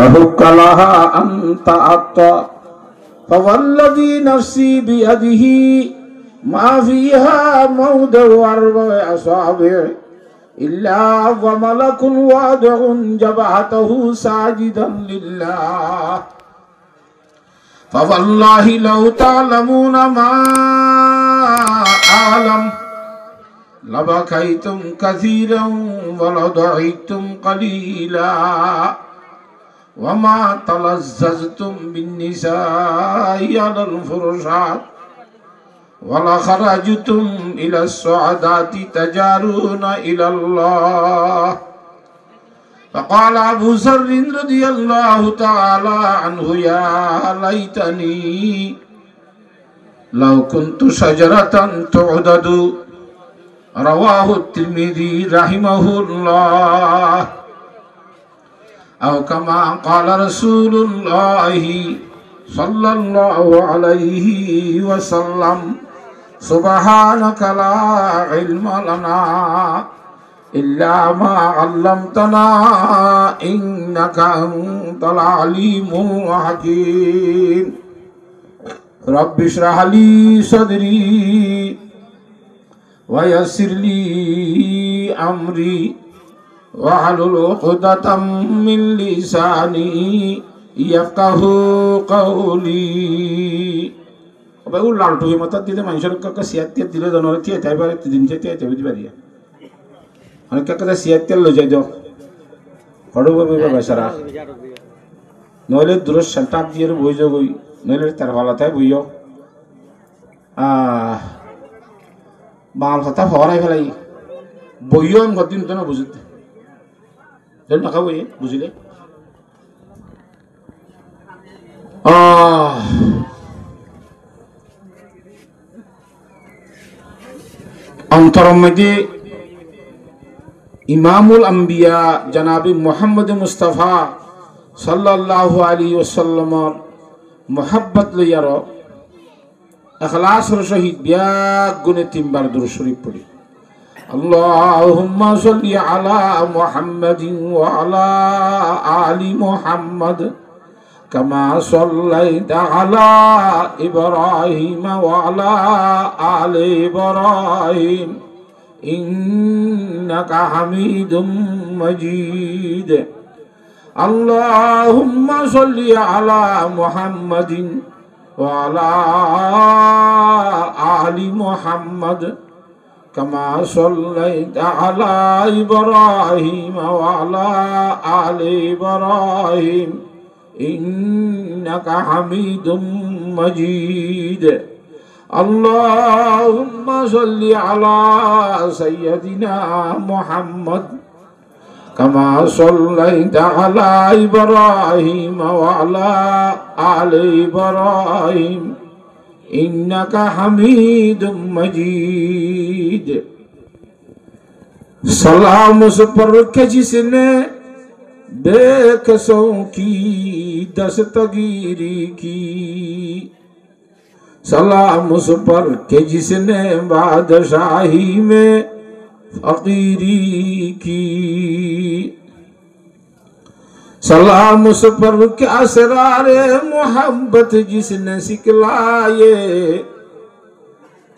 فحق لها أن تعطى فوالذي نفسي بيده ما فيها موضع 4 أصابع إلا وملك واضع جبهته ساجدا لله فوالله لو تعلمون ما أعلم لبكيتم كثيرا ولضحكتم قليلا وما تلذذتم بالنساء على الفرشات ولخرجتم إلى السعدات تجارون إلى الله. فقال أبو ذر رضي الله تعالى عنه يا ليتني لو كنت شجرة تعضد. رواه الترمذي رحمه الله. أو كما قال رسول الله صلى الله عليه وسلم سبحانك لا علم لنا إلا ما علمتنا إنك أنت العليم الحكيم. رب اشرح لي صدري ويسر لي أمري واحلل عقدة من لساني يفقهوا قولي. ও লালটু মত দিলে মানুষের কাছে সিয়াত্তি দিলে জনরে তিয়া তাই পারে দিন যে তিয়া বুঝি পারি অনেক কাছে সিয়াত্তি লই যাই দাও হড়ব বাবা বেচারা নইলে দূর সেন্টার দিয়ে বই যাও গই নইলে তার হলাতায় বইও বাল কথা হরাই ফেলাই বইও আমি কতদিন তো না বুঝতে জানি টাকা বই বুঝলে অন্তরম মধ্যে ইমামুল আম্বিয়া জনাবি মুহাম্মদ মুস্তাফা সাল্লাল্লাহু আলাইহি ওয়াসাল্লামর মোহাব্বত লইয়ার ইখলাসের সহিত ব্যাগ গুণে 3 বার দুরূদ শরীফ পড়ি। আল্লাহুম্মা সাল্লি আলা মুহাম্মাদিন ওয়া আলা আলি মুহাম্মাদ كما صليت على إبراهيم وعلى آل إبراهيم إنك حميد مجيد. اللهم صل على محمد وعلى آل محمد كما صليت على إبراهيم وعلى آل إبراهيم إنك حميد مجيد. اللهم صل على سيدنا محمد كما صليت على إبراهيم وعلى آل إبراهيم إنك حميد مجيد. سلام اس پر کہ جس نے بے کسوں کی دستگیری کی. سلام اس پر کہ جس نے بادشاہی میں فقیری کی. سلام اس پر کہ اسرار محبت جس نے سکھلائے.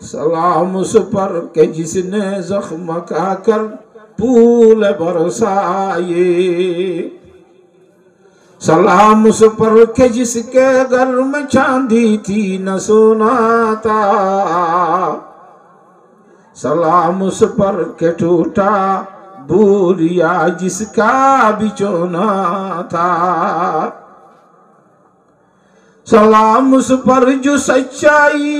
سلام اس پر کہ جس نے زخم کا کر پھول برسائے. سلام اس پر کہ جس کے گھر میں چاندی تھی نہ سونا تھا. سلام اس پر کہ ٹوٹا بوریا جس کا بچونا تھا. سلام اس پر جو سچائی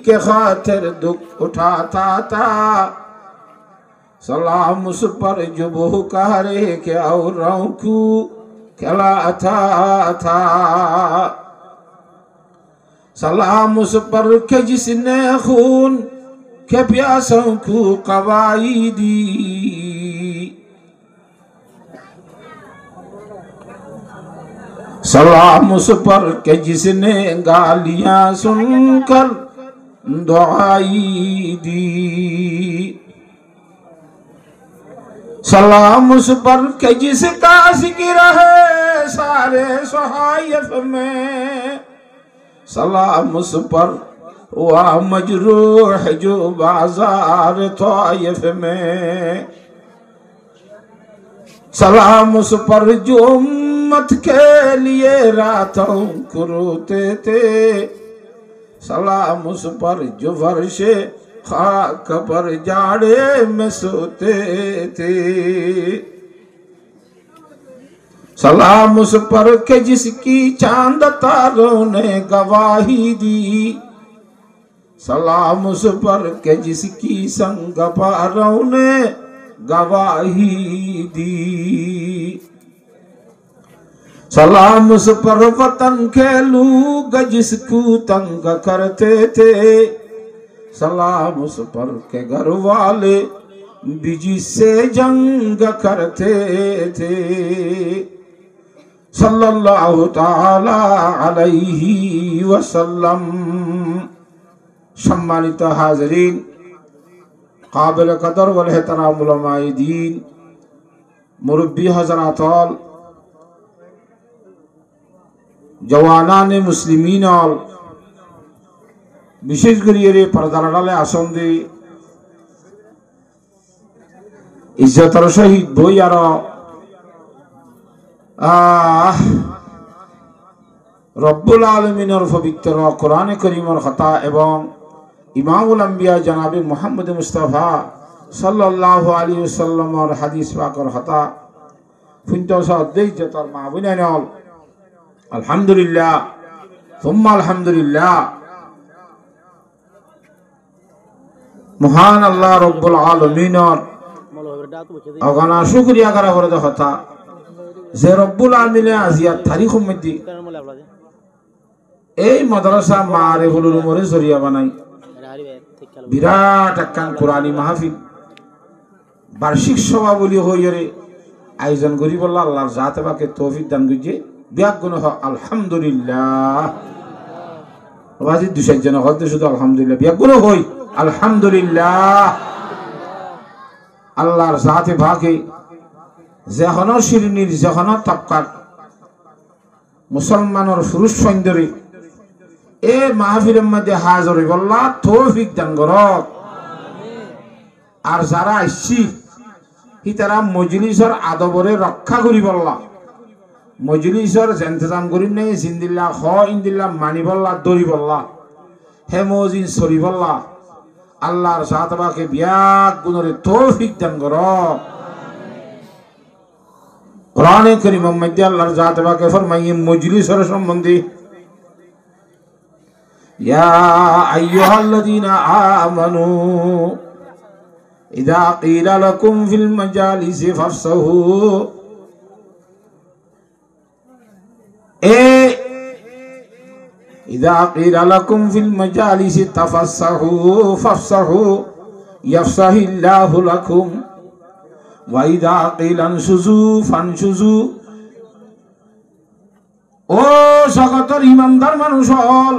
کے خاطر دکھ اٹھاتا تھا. سلام اس پر جو بھوکارے کے اوروں کو کھلاتا تھا. سلام اس پر کہ جس نے خون کے پیاسوں کو قوائی دی. سلام اس پر کہ جس نے گالیاں سن کر دعائی دی. सलाम उस पर के जिसका जिक्र है सारे सहायफ में, सलाम उस पर वह मजरूह जो बाजार तौयफ में, सलाम उस पर जो उम्मत के लिए रातों को रोते थे, सलाम उस पर जो फर्शे खाक पर जाड़े में सोते थे, सलाम उस पर के जिसकी चांद तारों ने गवाही दी, सलाम उस पर के जिसकी संग पारों ने गवाही दी, सलाम उस पर वतन के लोग जिसको तंग करते थे, सलाम उस पर के घर वाले भी जिससे जंग करते थे, सल्लल्लाहु ताला अलैहि वसल्लम। सम्मानित हाज़रीन, काबिल कदर वल एहतराम उलमाए दीन, मुरब्बी हज़रात, जवानान मुस्लिमीन और विशेष करिए पर्दार डाले आसंदे इज्जतर सहित बई और रब्बुल आलमीनर पवित्र कुरान करीमर खता एवं इमामुल अंबिया जनाबे मुहम्मद मुस्तफा सल्लल्लाहु अलैहि वसल्लम और हदीस पाकर खता फुंतोसा इज्जतर माबुनानल अल्हम्दुलिल्लाह सुम्मा अल्हम्दुलिल्लाह। महान अल्लाह रब्बुल आलमीन अगना शुक्रिया करा बरद खता जे रब्बुल आलमीन आजिया तारीख मध्य এই মাদ্রাসা মারিফুল উলুমের জরিয়া বানাই বিরাট একখান কোরআনী মাহফিল বার্ষিক সভাবলী হইরে আয়োজন করি বললা আল্লাহর জাতে পাকে তৌফিক দান করিয়ে বিয়াক গুণ আলহামদুলিল্লাহ। বাজি দুই জন হতে শুধু আলহামদুলিল্লাহ বিয়াক গুণ হই আলহামদুলিল্লাহ। আল্লাহর জাতে পাকে যেখানো শিরনির যেখানো তবকার মুসলমানের পুরুষ সৈন্যরে এ মাহফিলের মধ্যে হাজর বললা তৌফিক দান করক। আর যারা আসছি হি তারা মজলিসের আদবরে রক্ষা করি বললা, মজলিসের ইন্তজাম করি নাই জিন্দিল্লা হ ইন্দিল্লা মানি বললা দরি বললা হে মজিন সরি বললা আল্লাহর জাতবাকে বিয়াক গুণরে তৌফিক দান করক। কুরআনে কারীমের মধ্যে আল্লাহর জাতবাকে ফরমাইয়ে মজলিসের সম্বন্ধে ইয়া আইয়ুহাল্লাযীনা আমানু ইযা ক্বিলা লাকুম ফিল মাজালিসি ফাফসাহু, ইযা ক্বিলা লাকুম ফিল মাজালিসি তাফাসসাহু ফাফসাহু ইয়াফসাহিল্লাহু লাকুম ওয়া ইযা ক্বিলা আনশুযু ফানশুযু। ও জগতের ইমানদার মানুষ হল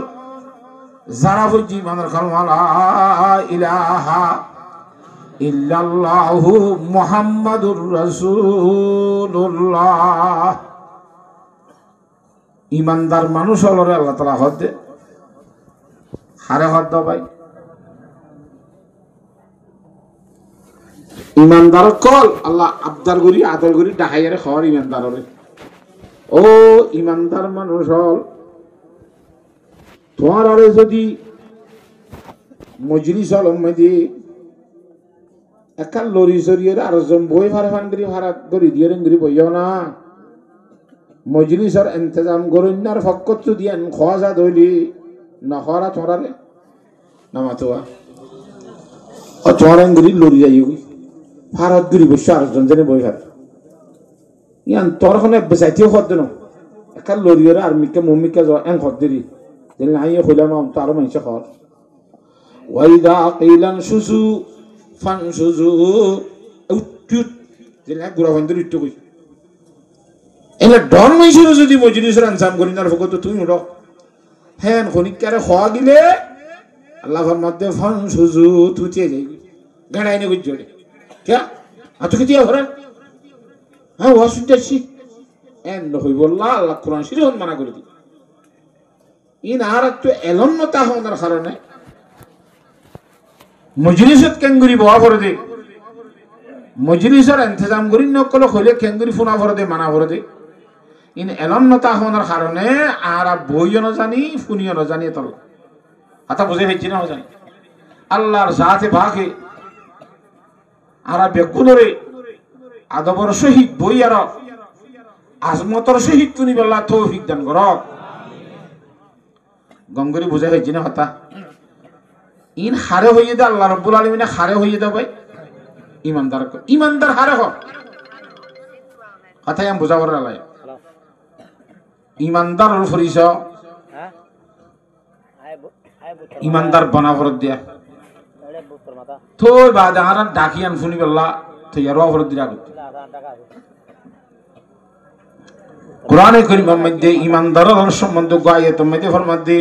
যারা বুঝি ইমানের কালমা লা ইলাহা ইল্লাল্লাহু মুহাম্মাদুর রাসূলুল্লাহ। ইমানদার মানুষ হলরে আল্লাহ তাআলা হদ দে হারে হদ দাও ভাই। ইমানদার কল আল্লাহ আবদার করি আদর করি ডাকাইয়ারে খাওয়ার ইমানদাররে। ও ইমানদার মানুষ হল তোমার আরে যদি মজলিস হল মধ্যে একাল লরি সরিয়ে আর জন বই ভাড়া ফান্ডি ভাড়া ধরি দিয়ে রেঙ্গি বইও না, মজলিসের ইন্তজাম করুন আর ফকত দিয়ান খাওয়া যা ধইলি না খাওয়া তোরারে না মাতোয়া ও তোরাঙ্গি লরি যাই ভারত গরি বসে আর জন জনে বই ভাড়া ইয়ান তোর খনে বেসাইতেও খদ ন একাল লরিয়ে আর মিকে মমিকে যাও এন খদ দিলি যেন আইয়ে হইলাম তো আরো মানুষ খর। ওয়াইদা কিলান সুসু ফান সুসু উটুট যেন গুড়া বন্ধুর ইট্টু কই এলে ডর মাইছিল যদি মজলিসের আনসাম করি না ফকত তুই উড়ো হ্যাঁ খনিকারে খাওয়া গিলে আল্লাহর মধ্যে ফান সুসু তুই যাইবি গাড়াই নে গুজরে কে আর তুই দিয়া ধরেন হ্যাঁ ওয়া শুনতেছি এন হইব আল্লাহ কোরআন শরীফ মানা করে দি ইন আর একটু এলন্নতা হওয়ার কারণে মজলিসত কেঙ্গুরি বয়া করে দে মজলিসের ইন্তজাম করি নকল হইলে কেঙ্গুরি ফোনা ভরে দে মানা ভরে দে ইন এলন্নতা হওয়ার কারণে আর বইও না জানি ফুনিও না জানি তল আতা বুঝে ফেলছি না জানি আল্লাহর জাতে ভাগে আর বেকুনরে আদবর শহীদ বই আর আজমতর শহীদ তুমি বললা তৌফিক দান কর গঙ্গরি বুঝে ফেলছি না হতা ইন হারে হইয়ে দে আল্লাহ রব্বুল আলামিনে হারে হইয়ে দে ভাই ইমানদার হারে হ কথাই আমি বুঝাবার লাই ইমানদার ফরিস ইমানদার বনা ফরত দিয়া থই বাদে আর ডাকিয়ান ফুনি বললা তো ইয়ার ফরত দিয়া কোরআনে কারীমের মধ্যে ইমানদারের সম্বন্ধে আয়াতের মধ্যে ফরমাতে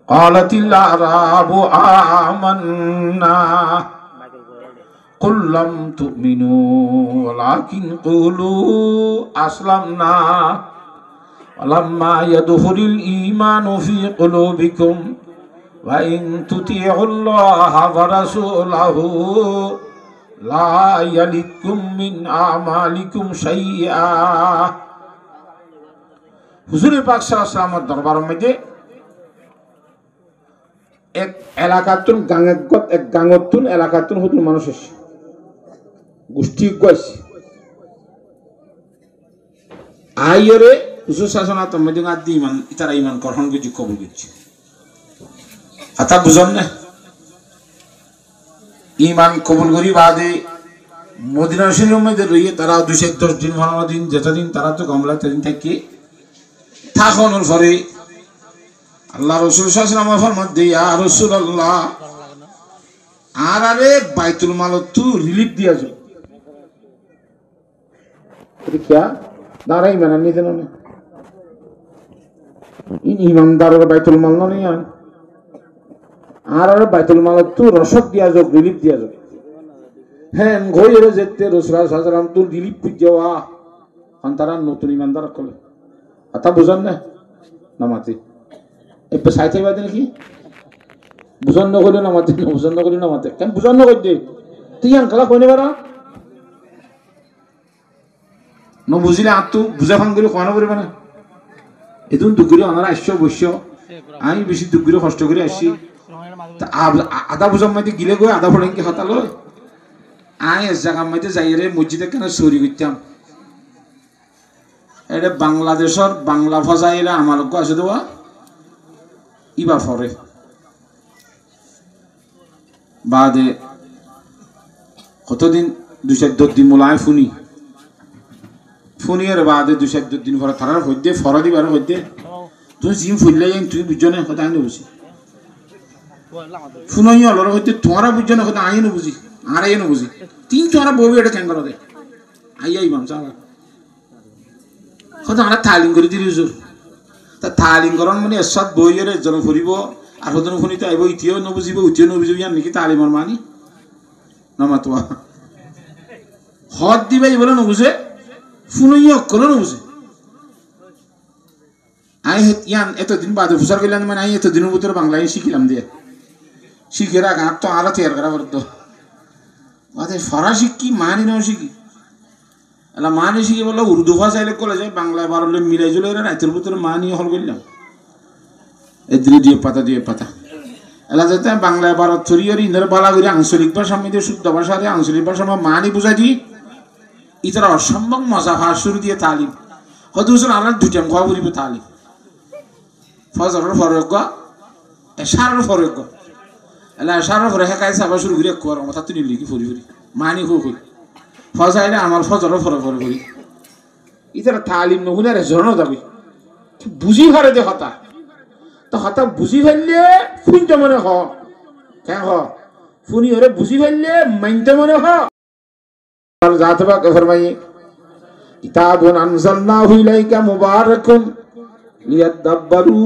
قالت الأعراب آمنا قل لم تؤمنوا ولكن قولوا أسلمنا ولما يدخل الإيمان في قلوبكم وإن تطيعوا الله ورسوله لا يلدكم من أعمالكم شيئا হুজুর পাক সাল্লাল্লাহু আলাইহি ওয়াসাল্লামের দরবারের মধ্যে এক এলাকাতুন গাঙ্গত এক গাঙ্গতুন এলাকাতুন হতুন মানুষ আছে গোষ্ঠী গছ আইরে হুজুর শাসনা তো মধ্যে আদি ইমান ইতারা ইমান গ্রহণ করে কবুল করছে আতা বুঝন না ইমান কবুল করি বাদে মদিনা শরীফের মধ্যে রইয়ে তারা 210 দিন 15 দিন যতদিন তারা তো কমলা ততদিন থেকে থাকনোর পরে আল্লাহ রাসূল সাল্লাল্লাহু আলাইহি ওয়াসাল্লাম ফরমাতে ইয়া রাসূলুল্লাহ আরে বাইতুল মাল তু রিলিফ দিয়া যাও এটা কি দাঁড়াই মানে নিতে না ইমানদারের বাইতুল মাল না নিয়া আর বাইতুল মাল তু রসদ দিয়া যাও রিলিফ দিয়া যাও হ্যাঁ গইরে যেতে রাসূল সাল্লাল্লাহু আলাইহি ওয়াসাল্লাম তু রিলিফ যাওয়া আন্তারা নতুন ইমানদার কলে আতা বুঝান না নামাতে এপ সাইতে বাদে নাকি বুঝান না কইলে নামাতে বুঝান না কইলে নামাতে কেন বুঝান না কইতে তুই আনকালা কইনে পারা ন বুঝিলে আত্তু বুঝা ফান করে কোনা করে মানে এদুন দুগুরি আনারা আসছো বসছো আমি বেশি দুগুরি কষ্ট করে আসছি আদা বুঝাম মাইতে গিলে গই আদা ফড়েনকে হতালো আই এস জায়গা মাইতে যাইরে মসজিদে কেন চুরি করতাম এটা বাংলাদেশের বাংলা ভাষাইরা আমার লোক আছে দেওয়া ইবা ফরে বাদে কতদিন 2-4 দিন মোলায় ফুনিয়ের বাদে 2-4 দিন পরে তারার হইতে ফরা দিবার হইতে তুই জিম ফুললে যাই তুই বুঝছো না কথা আইন বুঝি ফুনই অলর হইতে তোরা বুঝছো না কথা আইন বুঝি আর আইন বুঝি তিন তোরা বউ এটা কেন করো দে আই বাম চালা কথা আমরা তালিম করে দিলি হুজুর তা তালিম করন মানে এসব বইয়ের জন ফুরিব আর হদন ফুনিতে আইব ইতিও নবুঝিব উতিও নবুঝিব ইয়ান নাকি তালিমর মানি নমাতোয়া হদ দিবাই বলে নবুঝে ফুনই অকল নবুঝে আই ইয়ান এতদিন বাদে ফুসার কইলাম মানে আই এতদিনের ভিতরে বাংলায় শিখিলাম দিয়ে শিখে রাখ আর তো আরো তৈরি করা বলতো বাদে ফরাসি কি মানি নাও শিখি এলা মানি শিখে বললো উর্দু ভাষাইলে কলে যায় বাংলায় বারলে মিলাই জুলে রাইতের ভিতরে মানি হল করলাম এদ্রি দিয়ে পাতা এলা যাতে বাংলায় ভারত ছড়িয়ে ইন্দ্র বালা করে আঞ্চলিক ভাষা মধ্যে শুদ্ধ ভাষা দিয়ে আঞ্চলিক ভাষা মানি বুঝাই দিই ইতারা অসম্ভব মজা ভাষা শুরু দিয়ে তালিম হয়তো আমার দুটাম খাওয়া বলিব তালিম ফজরের ফরজ্ঞ এশারের ফরজ্ঞ এলা এশারের ফরে হেকাই চাবা শুরু করে কর মাথা তুলি লিখি ফুরি মানি খুব ফজাইলে আমার ফজরের ফরে করি ইতারা তালিম নহুলে রেজরনো যাবে বুঝি পারে দে হতা তো হতা বুঝি ফেললে ফুনতে মনে হ কেন হ ফুনি হরে বুঝি ফেললে মানতে মনে হ জাত পাক ফরমাই কিতাবুন আনজালনাহু ইলাইকা মুবারাকুন লিয়াদাব্বারু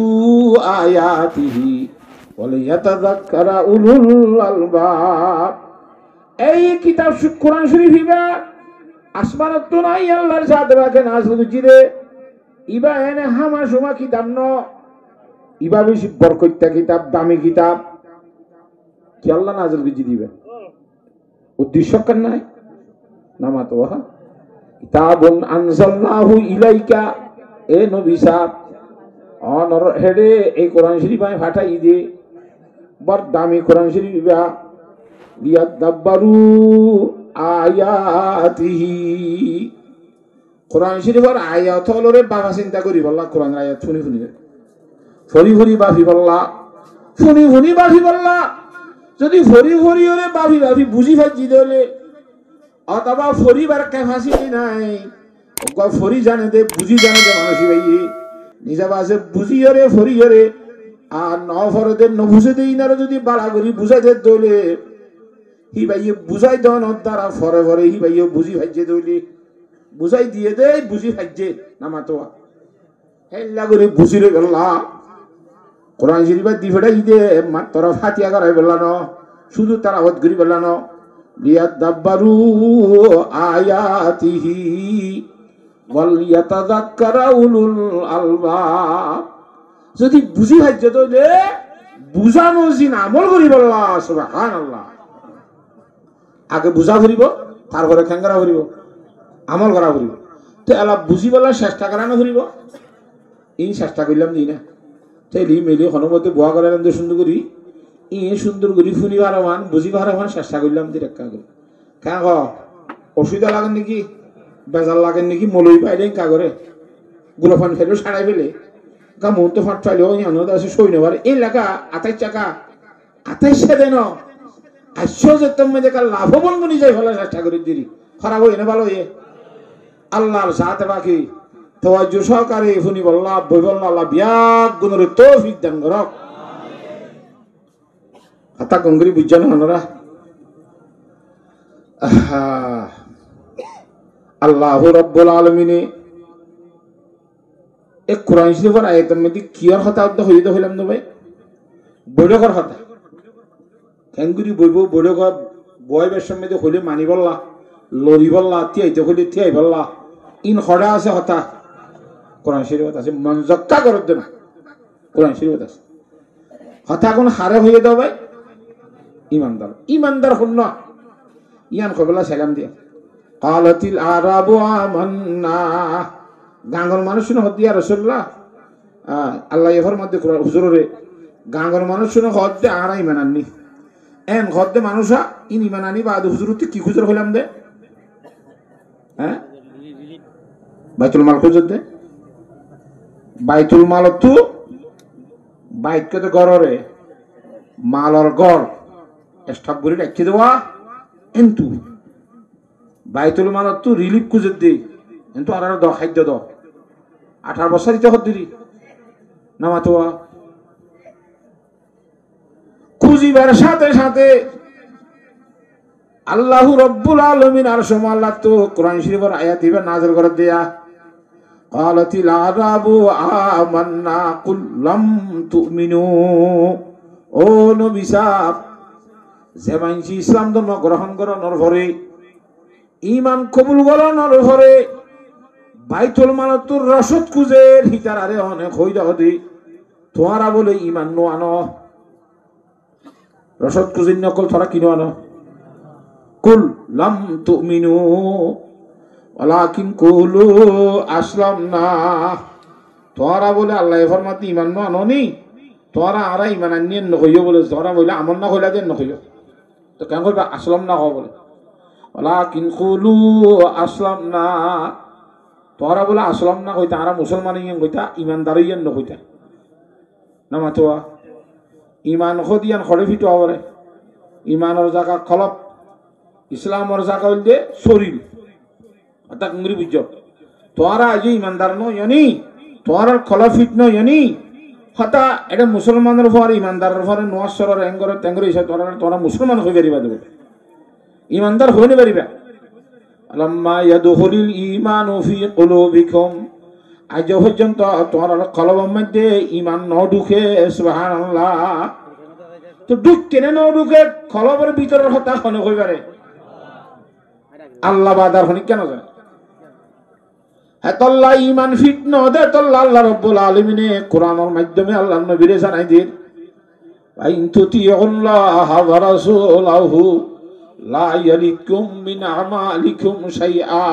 আয়াতিহি ওয়া লিয়াতাযাক্কারা উলুল আলবাব এই কিতাব কোরআন শরীফ ইবা আসমানত তো নাই আল্লাহর সাথে বাকে নাজল জিরে ইবা এনে হামা সুমা কিতাব ন ইবা বেশি বরকইতা কিতাব দামি কিতাব কি আল্লাহ নাজল বিজি দিবে উদ্দেশ্য কেন নাই নামা তো কিতাবুন আনজালনাহু ইলাইকা এ নবী সাহেব অনর হেডে এই কোরআন শরীফ আমি ফাটাই দে বড় দামি কোরআন শরীফ ইবা লিয়াদাব্বারু আয়াতিহি কোরআন শরীফের আয়াত হলরে বাবা চিন্তা করি বললা কোরআন আয়াত শুনি শুনি ফরি ফরি বাফি বললা শুনি শুনি বাফি বললা যদি ফরি ফরি হলে বাফি বাফি বুঝি ফাইজি দিলে অথবা ফরিবার ক্যাপাসিটি নাই ফরি জানে দে বুঝি জানে দে মানুষই ভাই নিজা বাসে বুঝি হরে ফরি হরে আর ন ফরদের ন বুঝে দেই না যদি বাড়া করি বুঝাইতে দলে হি ভাই বুঝাই দেন দ্বারা ফরে ফরে হি ভাই বুঝি ভাইজে দইলে বুঝাই দিয়ে দে বুঝি ভাইজে নামা তো হেল্লা করে বুঝি রে গেল্লা কোরআন শরীফের দি ফেটাই দে তোরা ফাতিয়া করাই বললা ন শুধু তারা হদ করি বললা ন লিয়াদাব্বারু আয়াতিহি ওয়াল ইয়াতাযাক্কারা উলুল আলবাব যদি বুঝি ভাইজে দইলে বুঝানো জিন আমল করি বললা সুবহানাল্লাহ আগে বুঝা ফুরিব তারপরে খেঙ্গরা ফুরিব আমল করা ফুরিব তো এলা বুঝি বলা চেষ্টা করা না ফুরিব এই চেষ্টা করলাম দিই না তাইলি মেলি হনুমতে বোয়া করালাম যে সুন্দর করি ই সুন্দর করি ফুনি বারোমান বুঝি বারোমান চেষ্টা করলাম দিয়ে রেখা করি কেন অসুবিধা লাগেন নাকি বেজাল লাগেন নাকি মলই পাইলে কা করে গুলোফান ফেলেও সারাই ফেলে গা মন তো ফাট পাইলেও আছে সই নেবার এই লেখা 28 টাকা 28 দেন আশ্চর্য তুমি দেখা লাভবান বনি যাই ফেলার চেষ্টা করি দিদি খারাপ হই না ভালো হয়ে আল্লাহর সাথে বাকি তোয়াজ্জু সহকারে ফুনি বললা বই বললা আল্লাহ বিয়াক গুণের তৌফিক দান করক হাতা কংগ্রি বুঝছেন হনরা আল্লাহ রাব্বুল আলামিনে এক কোরআন শরীফের আয়াতের মধ্যে কিয়ার হতা হইতে হইলাম না ভাই বৈঠকর হতা কেঙ্গুরি বইব বৈঠক বয়বের সঙ্গে হইলে মানি বললা লরি বললা তিয়াইতে হইলে তিয়াই বললা ইন হরা আছে হতা কোরআন শরীফত আছে মনজক্কা করত না কোরআন শরীফত আছে হতা কোন হারে হয়ে দাও ভাই ইমানদার ইমানদার হন ইয়ান কবলা সালাম দিয়া কালাতিল আরাবু আমান্না গাঙ্গর মানুষ শুনে হদ দিয়া রাসূলুল্লাহ আল্লাহ এর মধ্যে কোরআন হুজুরে গাঙ্গর মানুষ শুনে হদ দে আরা ইমান আননি এন হদ দে মানুষা ইন ইমান আনি বাদ হুজুরতি কি খুজর হইলাম দে হ্যাঁ বাইতুল মাল খুজর দে বাইতুল মাল তো বাইত কে তো গড়রে মালর গড় স্টক বলি রাখি দেওয়া কিন্তু বাইতুল মাল তো রিলিফ খুঁজে দে কিন্তু আর দ খাদ্য দ 18 বছর দিতে হদ্দিরি নামাতোয়া খুঁজিবার সাথে সাথে আল্লাহু রাব্বুল আলামিন আর আল্লাহ তো কোরআন শরীফের আয়াত দিবে নাযিল করে দেয়া ক্বালাতিল আরাবু আমান্না কুল লাম তুমিনু ও নবী সাহেব যে মানুষ ইসলাম ধর্ম গ্রহণ করানোর পরে ঈমান কবুল করানোর পরে বাইতুল মালতুর রসদ খুঁজে হিতার আরে অনেক হই দি তোরা বলে ঈমান নো আনো রসদ খুঁজিন নকল তোরা কিনো আনো কুল লাম তুমিনু ওয়ালাকিন কুলু আসলামনা তোরা বলে আল্লাহ ফরমাতি ঈমান নো আনো নি তোরা আরা ঈমান আনিয়েন নকইও বলে তোরা বলে আমল না কইলা দেন নকইও তো কেন কইবা আসলাম না কও বলে ওয়ালাকিন কুলু আসলামনা তোরা বলে আসলাম না কইতা আরা মুসলমান ইয়েন কইতা ঈমানদার ইয়েন নকইতা না মাতোয়া ঈমান খদিয়ান খড়ে ফিটো আবরে ঈমানের জায়গা খলপ ইসলামের জায়গা হইল দে শরীর অর্থাৎ মুরি বুঝছো তোরা আজ ঈমানদার নয়নি তোর খলপ ফিট নয়নি হতা এটা মুসলমানের পর ঈমানদারের পরে নোয়াশরের এঙ্গরের তেঙ্গরে হিসাব তোরা মুসলমান হয়ে পারিবা দেবে ঈমানদার হইতে পারিবা লাম্মা ইয়াদখুলুল ঈমানু ফি কুলুবিকুম আজ পর্যন্ত তোমার কলবের মধ্যে ঈমান ন ঢুকে সুবহানাল্লাহ তো ঢুকতে না ঢুকে কলবের ভিতরের কথা কোন কইবারে আল্লাহ বাদার হনি কেন জানে এতল্লা ইমান ফিট ন দে তল্লা আল্লাহ রব্বুল আলামিনে কোরআনের মাধ্যমে আল্লাহ নবীরে জানাই দিন আইন তুতিউল্লাহ ওয়া রাসূলাহু লা ইয়ালিকুম মিন আমালিকুম শাইআ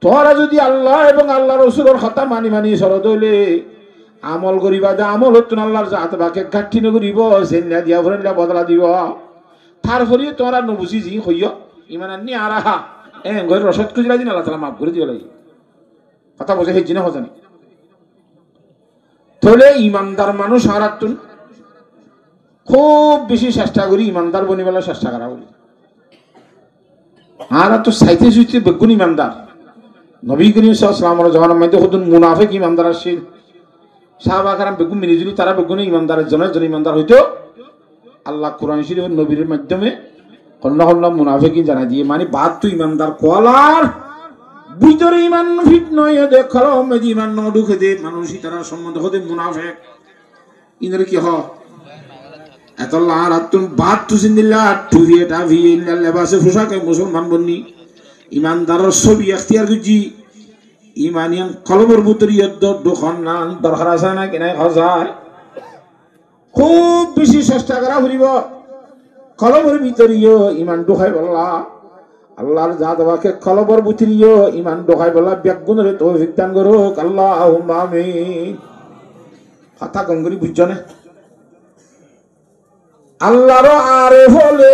তোরা যদি আল্লাহ এবং আল্লাহ রাসূলের কথা মানি মানি চলত হইলে আমল করিবা দে আমল হতুন আল্লাহর জাত বাকে গাঠি নকরিব জেন্না দিয়া ফরেনলা বদলা দিব তারপরে তোরা নবুঝি জি হইয় ইমান আনি আরাহা ঘরের রসদ খুঁজলা দিন আল্লাহ তালা মাফ করে দিও লাগে কথা বোঝে সেই জিনা হজানি তাহলে ইমানদার মানুষ হারাতুন খুব বেশি চেষ্টা করি ইমানদার বনিবেলা চেষ্টা করা বলি আর তো সাইতে সুইতে বেগুন ইমানদার নবী করিম সাল্লাল্লাহু জমানার মধ্যে হতুন মুনাফিক ইমানদার আসছিল সাহাবা কারাম বেগুন মিলিজুলি তারা বেগুন ইমানদারের জন্য ইমানদার হইতো আল্লাহ কোরআন শরীফের নবীর মাধ্যমে কন্যা কন্যা মুনাফিকিন জানাই দিয়ে মানে বাদ তো ইমানদার কলার ভিতরে ইমান ফিট নয় দেখালো মেদি ইমান ন ঢুকে দে মানুষই তারা সম্বন্ধ হতে মুনাফিক ইনরে কি হ এত লার আতুন বাদ তো সিন্দিল্লা টুহিয়ে টাভিয়ে ইল্লাল লেবাসে পোশাকে মুসলমান বন্নি ইমানদারের ছবি এখতিয়ার গুজি ইমানিয়ান কলবর ভিতরে দোকান না দরকার আছে না কিনা খজায় খুব বেশি চেষ্টা করা ফুরিব কলবর ভিতরিও ইমান ঢোকাই বললা আল্লাহর জাত বাকে কলবর ভিতরিও ইমান ঢোকাই বললা ব্যাগুণরে তৌফিক দান করুক আল্লাহুম্মা আমিন কথা গঙ্গরি বুঝছ না আল্লাহর আরেফ হলে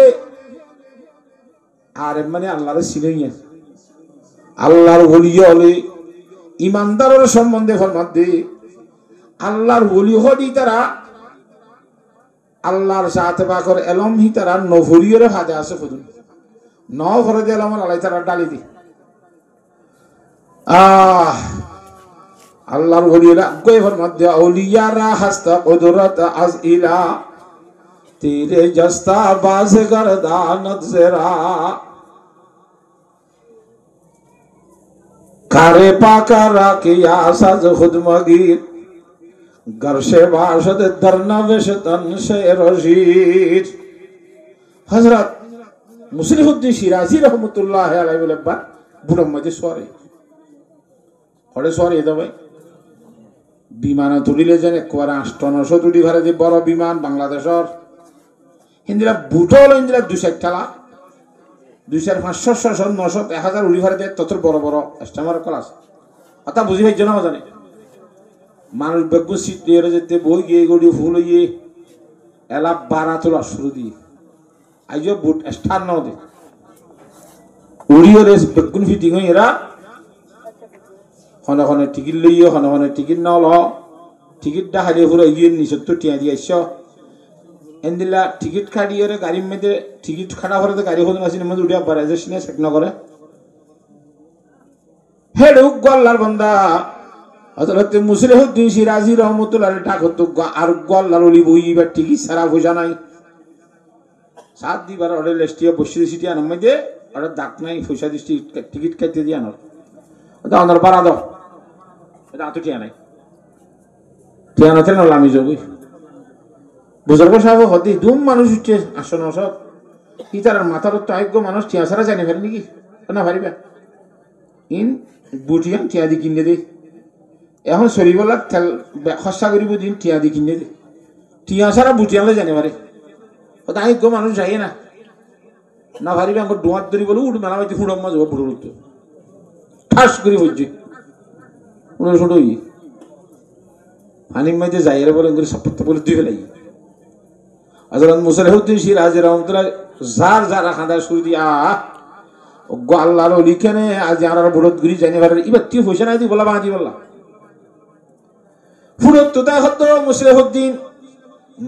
আরেফ মানে আল্লাহর চিনইয়া আল্লাহর ওলি হলে ইমানদারের সম্বন্ধে ফরমাত দে আল্লাহর ওলি হদি তারা আল্লাহর সাথে বাকর এলম হি তারা নভরিয়র হাতে আছে ফুদুন ন ফরদে এলম আলাই তারা ডালি দি আল্লাহর ওলিরা কই ফরমাত দে আউলিয়ারা হাস্তা কুদরত আজ ইলা তেরে জস্তা বাজ গরদানত জরা কারে পাকারা কিয়া সাজ খুদ মগির গরশে বাসদ দরনবেশ তনশে রশিদ হযরত মুসলিহুদ্দিন শিরাজি রহমাতুল্লাহ আলাইহি বলেন বুড়ম মধ্যে সরে হড়ে সরে দবাই বিমান তুলিলে যেন একবার 800 তুলি ভাড়া দিয়ে বড় বিমান বাংলাদেশের হিন্দিরা বুটল হিন্দিরা 200 টাকা 200 500 600 900 1000 উলি ভাড়া দিয়ে তত বড় বড় স্টামার ক্লাস আতা বুঝি ভাই জানা জানে মানুষ বেগুন সিট দিয়ে যেতে বই গিয়ে গড়ি ফুল ইয়ে এলা 12 তোলা শুরু দিয়ে আইজো বুট স্টার নাও দে উড়িও রেস বেগুন ফিটিং হই এরা হনে হনে টিকিট লইও হনে হনে টিকিট নাও ল টিকিটটা হারিয়ে পুরো ইয়ে নিচে তো টিয়া দিয়ে আসছো এন্দিলা টিকিট কাটিয়ে গাড়ির মধ্যে টিকিট কাটা করে গাড়ি হতো না সিনেমা উঠে পারে যে সিনে চেক না করে হেড গল্লার বান্দা হযরত মুসলিহুদ্দিন শিরাজি রহমাতুল্লাহ ডাক হতো আর গল্লার ওলি বইবা টিকিট সারা বোঝা নাই সাত দিবার অর্ডে লেস্টিয়া বসে সিটি আনার মধ্যে অর্ডার ডাক নাই পয়সা দিচ্ছি টিকিট কাটতে দিয়ে আনার ওটা আনার পারা দাও এটা আতো টিয়া নাই টিয়া না তেল আমি যাবো বুঝার সাহেব হতে দুম মানুষ উঠছে আসন সব ইতার মাথার তো আয়োগ্য মানুষ টিয়া সারা জানি ফেলে নাকি না পারিবা ইন বুটিয়ান টিয়া দি কিনে দে এখন শরীরবেলা তেল খসা করিব দিন টিয়া দি কিনে দে টিয়া সারা বুটিয়ানলে জানি পারে ওটা আয়োগ্য মানুষ যাই না না পারিবা আমার ডোয়ার ধরি বলে উঠ মেলা মাইতে ফুড়ম্মা যাবো বুড়ো উঠতো ঠাস করি বুঝছি উনি ছোট পানির মধ্যে যাই বলে সপ্তাহ বলে দুই ফেলাই হযরত মুসলিহুদ্দিন শিরাজি রহমাতুল্লাহ যার যারা খাঁদা শুরু দিয়া আল্লাহর ওলি কেনে আজ আর বুড়ত গুরি জানি পারে এবার তুই পয়সা নাই তুই বলা বাঁধি বললা ফুরত তো তাই হতো মুসলিহুদ্দিন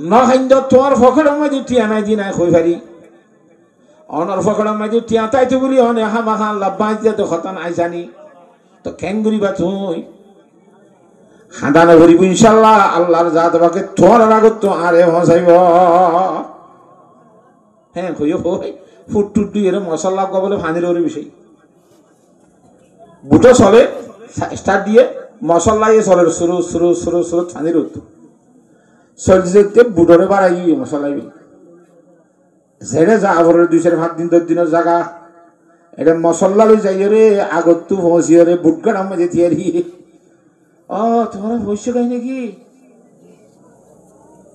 নহাইন্দ তোমার ফকড়ের মধ্যে টিয়া নাই দি নাই কই পারি অনর ফকড়ের মধ্যে টিয়া তাইতো বলি অনে হামাখা আল্লাহ বাঁধি তো কথা নাই জানি তো কেন করিবা তুই হাঁদানো করিব ইনশাল্লাহ আল্লাহর জাত বাকে তোর আগত আরে হসাইব হ্যাঁ কইও হই ফুট টুট দিয়ে মশলা বলে ফানির ওর বিষয় বুটো চলে স্টার্ট দিয়ে মশলা ইয়ে চলে সরু সরু সরু সরু ফানির হতো চলতে বুটোরে বাড়াই মশলাই ঝেড়ে যা ভরে 2-5 দিন 10 দিনের জায়গা এটা মশলা লই যাই রে আগত তু পৌঁছি রে বুটগাড়ার মধ্যে থিয়ারি ও তোমার ভবিষ্য কাই নাকি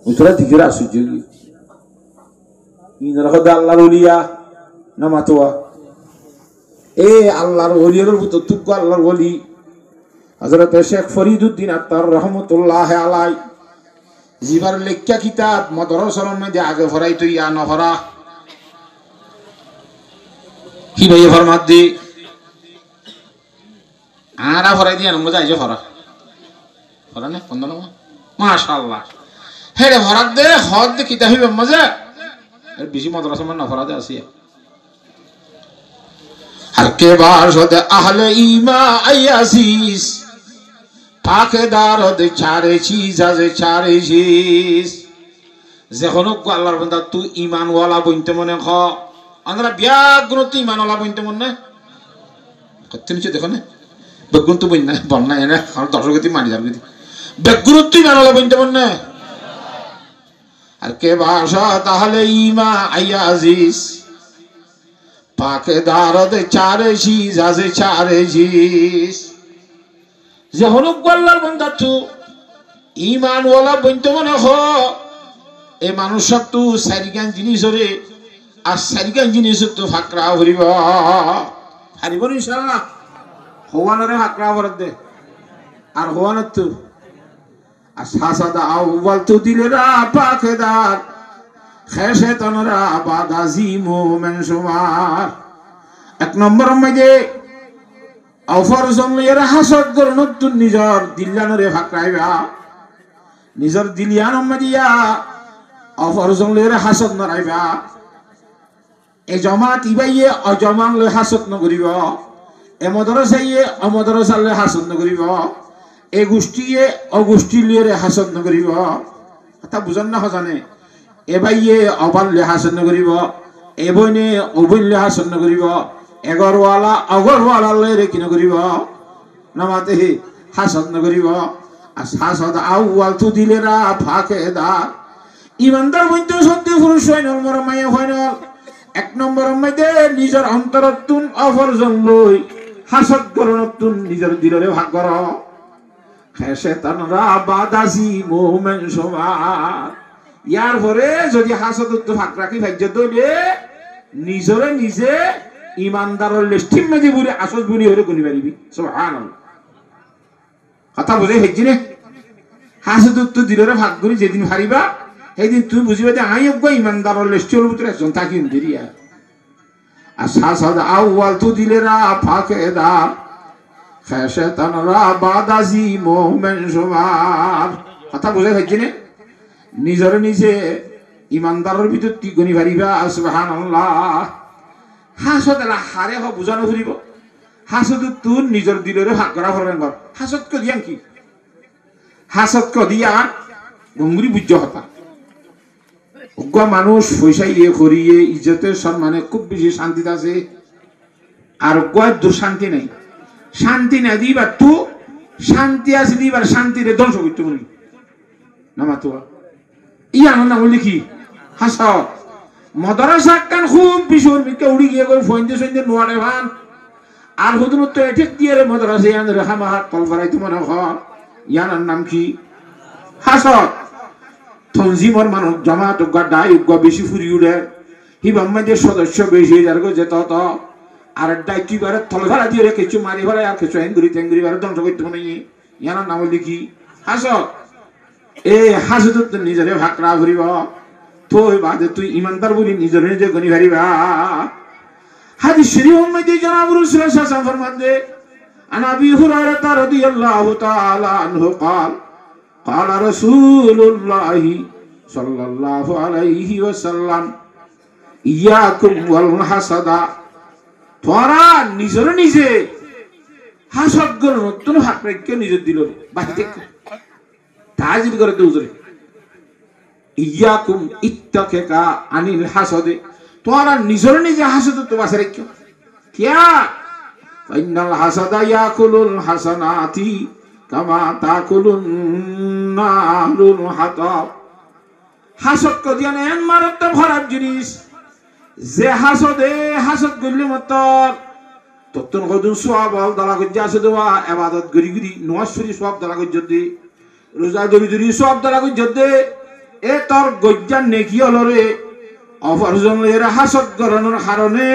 উতরা দিকে আসুজ ইনরা হদা আল্লাহর ওলিয়া না মাতোয়া এ আল্লাহর ওলিয়ার ভিতর তুক আল্লাহর ওলি হযরত শেখ ফরিদউদ্দিন আত্তার রহমাতুল্লাহ আলাই জিবার লেখা কিতাব মাদ্রাসার মধ্যে আগে ভরাই তুই ইয়া নহরা কি ভাই ফরমাত দি আরা ভরাই দিয়া মজা আইছে ভরা ভরা না কোন না মাশাআল্লাহ হেরে ভরাত দে হদ দে কিতাব হইবে মজা এর বেশি মাদ্রাসা মান না ভরা দে আসি हर के बारद अहले ईमा अयासीस पाकेदार दे चारे चीज आज चारे चीज যেখনো আল্লাহর বান্দা তুই ঈমান ওয়ালা বইতে মনে খ আমরা ব্যাগ্রত ঈমান ওয়ালা বইতে মনে কত নিচে দেখো না বেগুন তো বই না বন্না এনে আর দর্শকতি মারি যাবে বেগুন ঈমান ওয়ালা বইতে মনে আর কে ভাষা তাহলে ঈমা আয়াজিস পাকেদার দে চারে চীজ আছে চারে চীজ যখন আল্লাহর বান্দা তুই ঈমান ওয়ালা বইতে মনে হ এই মানুষ তো চারিগান জিনিস রে আর চারিগান জিনিস তো ফাকরা ভরিব হারিব ইনশাআল্লাহ হওয়ানরে ফাকরা ভরত দে আর হওয়ানত তো আর সাসাদা আউয়াল তো দিলেরা পাকেদার খেশেতনরা বাদাজি মোমেন সুমার 1 নম্বর মধ্যে অফর জমলের হাসদ করন তো নিজর দিল্লানরে ফাকরাইবা নিজর দিলিয়ান মদিয়া অফর জমলের হাসদ নরাইবা এ জমাত ইবাইয়ে অজমান লে হাসদ নগরিব এ মদরসাইয়ে অমদরসালে হাসদ নগরিব এ গোষ্ঠীয়ে অগোষ্ঠী লিয়ে হাসদ নগরিব তা বুঝন না হজানে এ বাইয়ে অবাল লে হাসদ নগরিব এ বইনে অবইন লে হাসদ নগরিব এগরওয়ালা অগরওয়ালা লে কি নগরিব নামাতে হাসদ নগরিব আর হাসদ আউয়াল তু দিলেরা ফাকেদার ইমানদার মধ্যে সত্য পুরুষ হয় নর মায়ে হয় না 1 নম্বর মধ্যে নিজের অন্তরতুন অফরজন লই হাসদ করনতুন নিজের দিলরে ভাগ কর শয়তানরা বাদাসি মুমিন সমার ইয়ার পরে যদি হাসদত ভাগ রাখি ভাজ্য দইলে নিজরে নিজে ইমানদারের লিস্টিম মধ্যে বুড়ি আসদ বুড়ি হরে কোনি পারিবি সুবহানাল্লাহ কথা বুঝে হেজিনে হাসদত দিলরে ভাগ করি যেদিন হারিবা সেদিন তুমি বুঝিবা যে আই অজ্ঞ ইমানদারের লিস্টের ভিতরে একজন থাকি দেরিয়া আর সাসাদ আউয়াল তু দিলেরা ফাকেদার শয়তানরা বাদাজি মুমিন সুমার কথা বুঝে হেজিনে নিজরে নিজে ইমানদারের ভিতর কি গনি পারিবা সুবহানাল্লাহ হাসদলা হারে হ বুঝানো ফুরিব হাসদ তুই নিজের দিলরে ভাগ করা হবেন ঘর হাসদ ক দিয়ান কি হাসদ ক দিয়া গঙ্গুরি বুঝ হতা অজ্ঞ মানুষ পয়সা ইয়ে করিয়ে ইজ্জতের সম্মানে খুব বেশি শান্তিতে আছে আর অজ্ঞার দুঃশান্তি নাই শান্তি না দিবার তু শান্তি আছে দিবার শান্তিরে ধ্বংস করতে বলি নামা তো ই আনন্দ বলি কি হাস মদরসা কান খুব বিশুর মিকে উড়ি গিয়ে করে ফইন্দে সইন্দে নোয়ারে ভান আর হুদুর তো এঠিক দিয়ে রে মদরসা ইয়ান রেখা মাহাত তল বাড়াইতে মনে হয় ইয়ানার নাম কি হাস তনজিমর মানুষ জমাত গাড্ডাই বেশি ফুরি উড়ে হিবাম্মাদের সদস্য বেশি যার যেত আর ডাইকি বারে তল ভাড়া দিয়ে কিছু মারি ভাড়া আর কিছু হেঙ্গুরি টেঙ্গুরি বারে ধ্বংস করতে মনে ইয়ানার নাম লিখি হাস এ হাসত নিজরে ভাকরা ভরিব তুই বাদে তুই ইমানদার বলি নিজরে নিজে গনি ভারিবা হাদিস শরীফ মধ্যে জনাব রাসূল সাল্লাল্লাহু আলাইহি ওয়াসাল্লাম ফরমাতে আন আবি হুরায়রা রাদিয়াল্লাহু তাআলা আনহু قال قال رسول الله صلى الله عليه وسلم إياكم والحسد তোরা নিজের নিজে হাসদ গর নতুন হাকরাইকে নিজের দিল বাহিতে তাজিল করে দুজরে ইয়াকুম ইত্তাকা আনিল হাসদে তোরা নিজের নিজে হাসদ তো বাসে রাখিও কিয়া ফাইনাল হাসাদা ইয়াকুলুল হাসানাতি কামা তাকুলুন নারুল হাতাব হাসদ কো দিয়া নেন মারাত্মক খারাপ জিনিস যে হাসদে হাসদ গলি মতর তত্তন কদুন সওয়াব দালা গজ্জা আছে দেওয়া ইবাদত গরি গরি নওয়াজ শরীফ সওয়াব দালা গজ্জা দে রোজা দরি দরি সওয়াব দালা গজ্জা দে এ তোর গজ্জা নেকি হলরে অপরজন এর হাসদ গরনের কারণে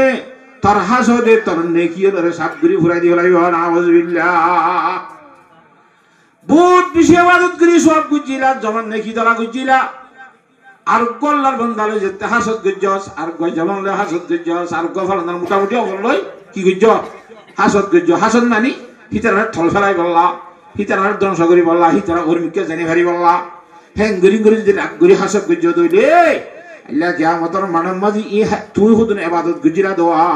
তোর হাসদে তোর নেকি হলরে সাত গরি ফুরাই দি হলাই নাউযুবিল্লাহ বহুত বেশি ইবাদত গরি সওয়াব গজ্জিলা জমান নেকি দালা গজ্জিলা আর গল্লার বন্দালে যেতে হাসদ গজ্জস আর গয় জমানলে হাসদ গজ্জস আর গফালার মোটামুটি অবলই কি গজ্জ হাসদ গজ্জ হাসদ মানি হিতার থল ফেলাই বললা হিতার ধ্বংস করি বললা হিতার অর্মিককে জানি ভারি বললা হ্যাং গরি গরি যদি রাগ গরি হাসদ গজ্জ দইলে আল্লাহ কিয়ামতর মানব মাঝি ই তুই হুদুন ইবাদত গজ্জিরা দোয়া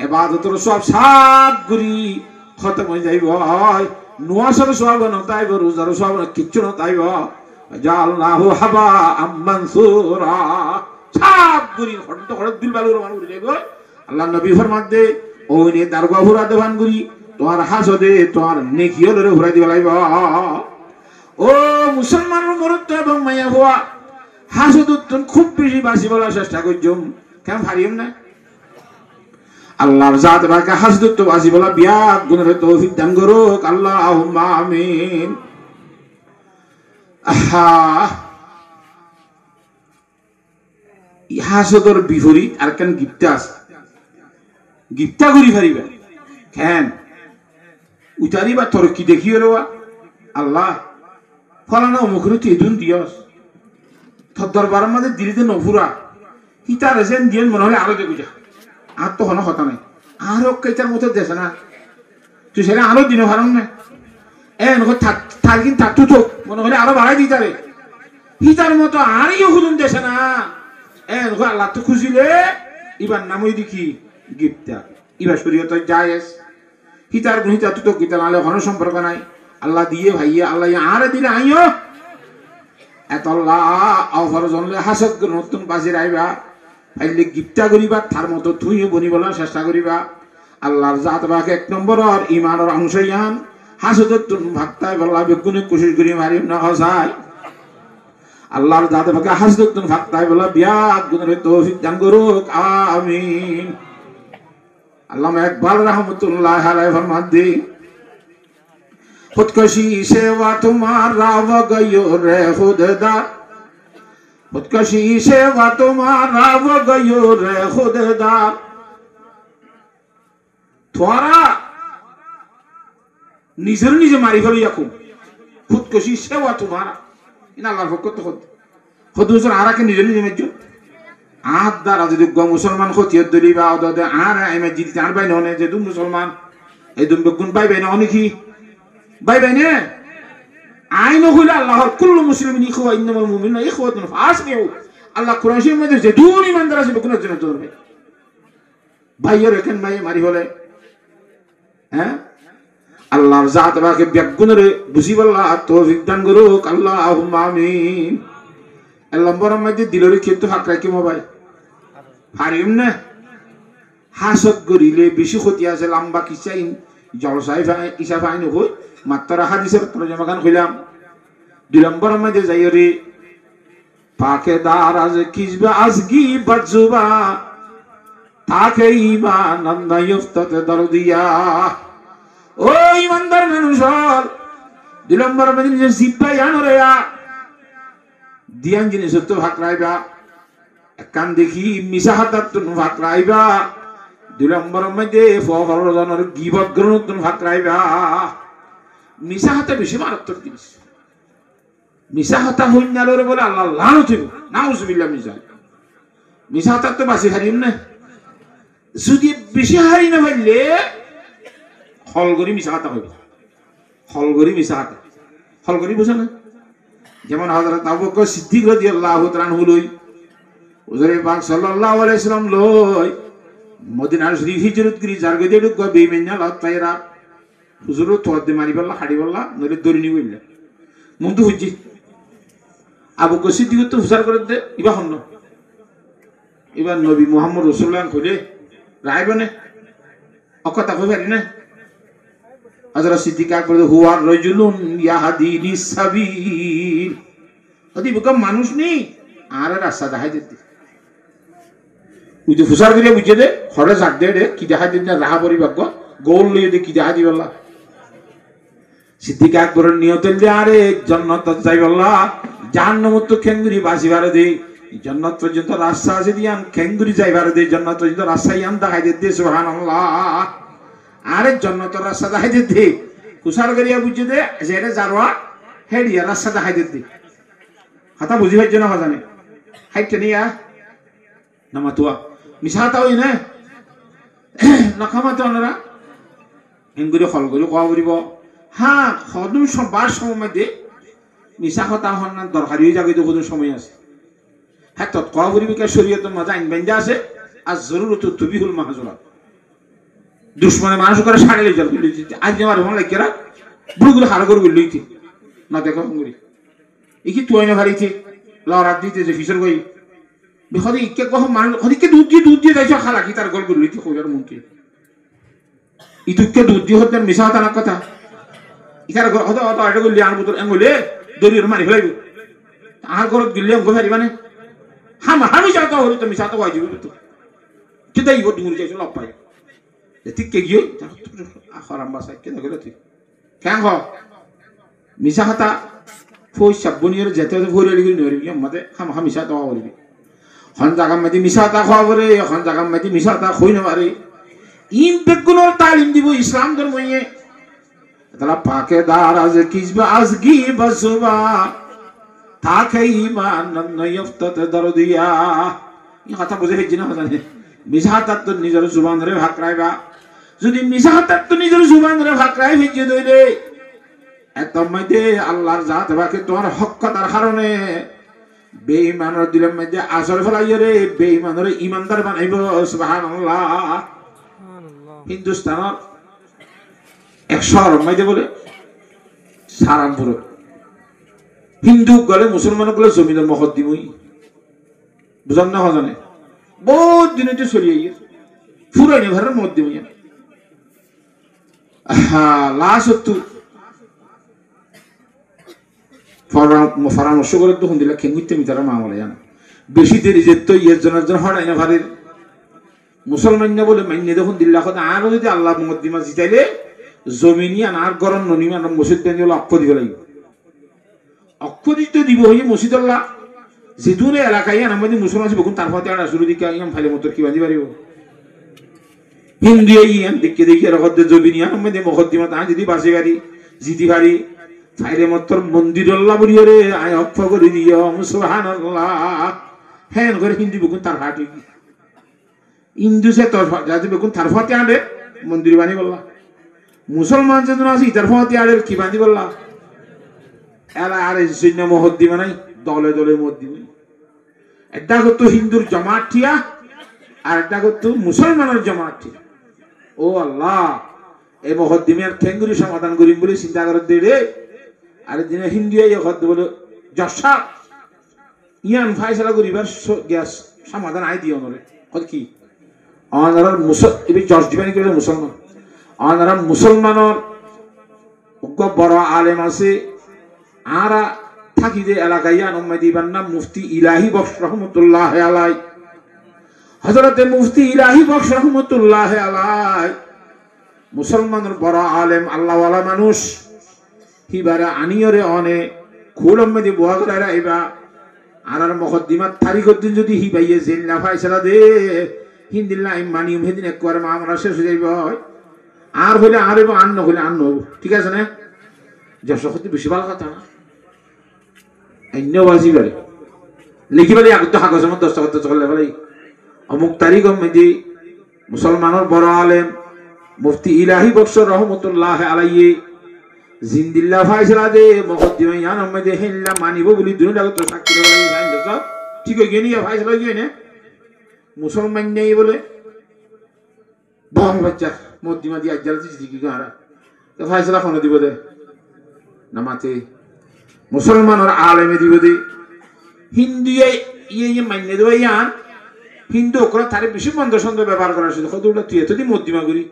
ইবাদতর সব সাত গরি খতম হয়ে যাইব নোয়াসর সব নতাইব রোজার সব কিচ্ছু নতাইব জালনাহু হাবা মানসুরা সাত গরি হট হট দিল বালুর মান উড়ে যাইব আল্লাহ নবী ফরমান দে ওইনে দারগা হুরা দেবান গরি তোমার হাসদে তোমার নেকি হলরে হুরাই দিবা লাইব ও মুসলমানের মরদ এবং মাইয়া হওয়া হাসদুত্তন খুব বেশি বাসি বলার চেষ্টা করছম কেন পারিম না আল্লাহর জাত বাকা হাসদুত্ত বাসি বলা বিয়া গুণের তৌফিক দান করুক আল্লাহুম্মা আমিন আহা হাসদর বিপরীত আর কেন গিফট আছে গিফটা করি পারিবা কেন উতারি বা তরকি দেখিও রেওয়া আল্লাহ ফলানা অমুখরে তেদুন দিয়স তোর দরবারের মাঝে দিলিতে নফুরা হিতার এসেন দিয়েন মনে হলে আরো দেখু যা আর তো কোনো কথা নাই আরো কেটার মতো দেশে না তুই সেটা আরো দিন হারম না থাকদিন থাকতু তো মনে হলে আরো বাড়াই দিতারে হিতার মতো আরও হুদুন দেশে না আল্লাহ তো খুশিলে এবার নামই দেখি গিফটা ইবা শরীয়ত জায়েজ হিতার গুণ হিতা তো গীতা নালে কোনো সম্পর্ক নাই আল্লাহ দিয়ে ভাইয়া আল্লাহ আরে দিলে আইও এত আল্লাহ অফর জনলে হাসত নতুন বাজির আইবা ভাইলে গিফটা করিবা তার মতো তুইও বনিবলার চেষ্টা করিবা আল্লাহর জাত বাকে এক নম্বর ইমানের অংশ ইয়ান হাসত তুন ভাগতাই বল্লা বেগুনে কোশিশ করি মারিম না হসাই আল্লাহর জাত বাকে হাসত তুন ভাগতাই বল্লা বিয়া গুণের তৌফিক দান করুক আমিন আল্লামা ইকবাল रहमतुल्लाह अलैहि फरमाते खुदकशी सेवा तुम्हारा व गयो रे खुदा खुदकशी सेवा तुम्हारा व गयो रे खुदा थोड़ा निजर निजे मारी फलो याकुम खुदकशी सेवा तुम्हारा इन अल्लाह फकत खुद दूसरा आरा के निजर निजे मज्जो आद द्वारा যদি মুসলমান খতিয়ত দলিবা ওদে আর এমে জিতি আর বাই ননে যে দুম মুসলমান এই দুম বেগুন বাই বাই না অনেকি বাই বাই নে আইন হইল আল্লাহর কুল্লু মুসলিমিন ইখওয়া ইন্নামাল মুমিনুনা ইখওয়াতুন ফাসবিহু আল্লাহ কোরআন শরীফের মধ্যে যে দুন ইমানদার আছে বেগুনের জন্য ধরবে ভাইয়ের এখান ভাই মারি হলে হ্যাঁ আল্লাহর জাত বাকে বেগুনের বুঝিবাল্লাহ তৌফিক দান করুক আল্লাহুম্মা আমিন নম্বর মধ্যে দিলরে কিন্তু ফাঁকরা কি মোবাইল হারিম না হাসত গরিলে বেশি ক্ষতি আছে লম্বা কিসাইন জলসাই ইসা ফাইন হই মাত্র হাদিসের তরজমাখান কইলাম দুই নম্বর মধ্যে যাই রে পাকে দারাজ কিসবা আজগি বাজুবা তাকে ঈমান আল্লাহ ইফতাতে দরদিয়া ও ঈমানদার মানুষ দুই নম্বর মধ্যে যে জিব্বা জানো রে দিয়ান জিনিস তো ভাকরাইবা কান দেখি মিশা হাতার তুন ভাকরাইবা দুই নম্বর মধ্যে ফজনের গিবত গ্রহণ তুন ভাকরাইবা মিশা হাতে বেশি মারাত্মক জিনিস মিশা হাতা হইনালরে বলে আল্লাহ লানত হইব নাউজুবিল্লাহ মিশা হাতার তো বাসি হারিম না যদি বেশি হারি না পাইলে হলগরি মিশা হাতা হইব হলগরি মিশা হাতা হলগরি বুঝো না যেমন হযরত আবু বকর সিদ্দিক রাদিয়াল্লাহু তাআলা আনহু লই হুজুরে পাক সাল্লাল্লাহু আলাইহি ওয়াসাল্লাম লই মদিনা শরীফ হিজরত করি জারগে দেড় গো বেইমেনা লাতাইরা হুজুর তো দে মারি বললা হাড়ি বললা নরে দরিনি বললা মুন্দু হইজি আবু বকর সিদ্দিক তো হুসার করে দে ইবা হন্ন এবার নবী মুহাম্মদ রাসূলুল্লাহ কইলে রাইবনে অকতা কই পারি না হযরত সিদ্দিক আকবর হুয়া রাজুলুন ইয়াহদিনি সাবিল ওদি বকম মানুষ নেই আর রাস্তা দেখাই দিতে উইতে ফুসার করিয়া বুঝে দে হরে জাগ দে রে কি দেখা দিন না রাহা পরিভাগ্য গোল লইয়ে দে কি দেখা দিবল্লা সিদ্দিক আকবরের নিয়তের দিয়ে আরে জান্নাত যাইবল্লা জাহান্নামত তো খেঙ্গুরি বাসিবারে দে জান্নাত পর্যন্ত রাস্তা আছে দিয়ান খেঙ্গুরি যাইবারে দে জান্নাত পর্যন্ত রাস্তা ইয়ান দেখাই দে সুবহানাল্লাহ আরে জান্নাতের রাস্তা দেখাই দে কুসার করিয়া বুঝে দে যেটা জারওয়া হেডিয়া রাস্তা দেখাই দে হাতা বুঝি হইছে না জানে হাইতে নিয়া নামাতুয়া মিছাতা হই না নাখামাতো ওনারা এনগুলি হল করে কোয়া বলিব হ্যাঁ সদুম সবার সময় দে মিছা কথা হন না দরকারি হয়ে যাবে তো কোনো সময় আছে হ্যাঁ তৎ কোয়া বলিবি কে শরীয়তের মজা আইন বেঞ্জা আছে আর জরুরত তুবিহুল মাহজুরা দুশ্মনে মানুষ করে সাড়ে লই যাল আজ আমার মন লাগিরা বুড়গুলো হারা করে লইতে না দেখো হঙ্গুরি ইকি তুই না ভারিতে লড়াত দিতে যে ফিসর গই বিখদি ইকে কহ মানুষ হদিকে দুধ দিয়ে যাইছ খালা কি তার গল করে লইতে কইবার মনকে ইতুকে দুধ দিয়ে হতে মিছা কথা না কথা ইকার হত অত আটা গলি আন বুতর এঙ্গলে দরির মারি ফেলাইব আর ঘরত গিলে অঙ্গ ফেরি মানে হামি যাতা হলি তো মিছা তো হই যাবে তো কিদাই বড় দুমুরি যাইছ লপ পাই ঠিক কে গিয়ে আখরাম বাসা কে দেখলে তুই কেন হ মিছা কথা পয়সা বনিয়র যেতে ভরে লিগি নরি আমাদে মিছা তো হইবি হন জায়গা মধ্যে মিছা তা খাওয়া বলে এখন জায়গা মধ্যে মিছা তা খই না পারে ইম বেগুনোর তালিম দিব ইসলাম ধর্ময়ে তালা পাকে দার আজ কিসবা আজগি বসবা তাকে ইমান নয়ফতত দরদিয়া এই কথা বুঝে হেজি না জানে মিছা তা তো নিজের জুবান রে ভাগ রাইবা যদি মিছা তা তো নিজের জুবান রে ভাগ রাই হেজি দইলে এত মধ্যে আল্লাহর জাত বাকে তোমার হক কথার কারণে বেঈমানের দিলের মধ্যে আসর ফেলাইয়া রে বেঈমানের ইমানদার বানাইব সুবহানাল্লাহ হিন্দুস্তানের 100 মধ্যে বলে সারামপুর হিন্দু গলে মুসলমান গলে জমিনের মহৎ দিমই বুঝান না জানে বহুত দিনে তো চলিয়ে গিয়ে ফুরাইনি ঘরের মহৎ দিমই লাস্ট পরামর্শ করে তো দিলা খেঙ্গুইতে মিতারা মামলে জানা বেশি দেরি যেত ইয়ের জনের হরাই না ভারের মুসলমান না বলে মান্য দেখুন দিল্লা কথা আরো যদি আল্লাহ মুকদ্দিমা জিতাইলে জমিনি আর গরম ননিমা মসজিদ বেঁধে বলে অক্ষ দিব লাগিব অক্ষ দিতে দিব হয়ে মসজিদ আল্লাহ যেদূরে এলাকায় আমাদের মুসলমান আছে বকুন তার ফাতে আর আসলে দিকে ইয়াম ফাইলে মতো কি বাঁধি পারিব হিন্দু ইয়ান দেখে দেখি আর হদ্দে জমিনি আমাদের মুকদ্দিমা তা যদি বাসে গাড়ি জিতি পারি ফাইলে মতর মন্দির আল্লাহ বলিও রে আয় অক্ষ করে দিও সুবহানাল্লাহ হ্যাঁ করে হিন্দু বকুন তার ফাটে হিন্দু সে তোর যাতে বেগুন তার ফাতে আনে মন্দির বানি বললা মুসলমান যেন আছে তার ফাতে আনে কি বাঁধি বললা এলা আর সৈন্য মহদ্দি বানাই দলে দলে মহদ্দি এটা করতো হিন্দুর জমাত ঠিয়া আর এটা করতো মুসলমানের জমাত ঠিয়া ও আল্লাহ এই মহদ্দিমের ঠেঙ্গুরি সমাধান করিম বলে চিন্তা করে দে রে আর দিনে হিন্দু বলে যশা ইয়ান ফাইসলা করিবার গ্যাস সমাধান আই দিও নরে কত কি আনারা জজ দিবানি করে মুসলমান আনারা মুসলমানের বড় আলেম আছে আরা থাকি যে এলাকায় দিবার নাম মুফতি ইলাহি বক্স রহমতুল্লাহ আলাই হযরতে মুফতি ইলাহি বক্স রহমতুল্লাহ আলাই মুসলমানের বড় আলেম আল্লাহওয়ালা মানুষ হিবারে আনিয়রে অনে খুলম্মেদি বুয়া করে আইবা আনার মকদ্দিমাত তারিখের দিন যদি হিবাইয়ে জেল্লা ফাইসলা দে হিন্দিল্লা মানি সেদিন একবার মামলা শেষ হয়ে যাইব আর হইলে আর এবং আন্ন হইলে আন্ন হব ঠিক আছে না যশোর বেশি ভালো কথা না অন্য বাজি পারে লিখি পারি আগত কাগজ আমার 10 টাকা চলে পারি অমুক তারিখ মেদি মুসলমানের বড় আলেম মুফতি ইলাহি বক্স রহমতুল্লাহ আলাইহি জিন্দিল্লা ফাইসলা দে মকদ্দিমা ইয়ান মধ্যে হেল্লা মানিব বলি দুই লাগত সাক্ষী বলে জানেন তো ঠিক হয়ে গেনি ফাইসলা গিয়ে না মুসলমান নেই বলে বং বাচ্চা মদ্দিমা দিয়ে আজ্জাল দিছি কি গারা তো ফাইসলা কোন দিব দে নামাতে মুসলমানের আলেমে দিব দে হিন্দু ইয়ে মান্য দেব ইয়ান হিন্দু ওকরা তারে বেশি বন্ধ সন্দ ব্যবহার করার সাথে কতটা তুই এতদিন মদ্দিমা করি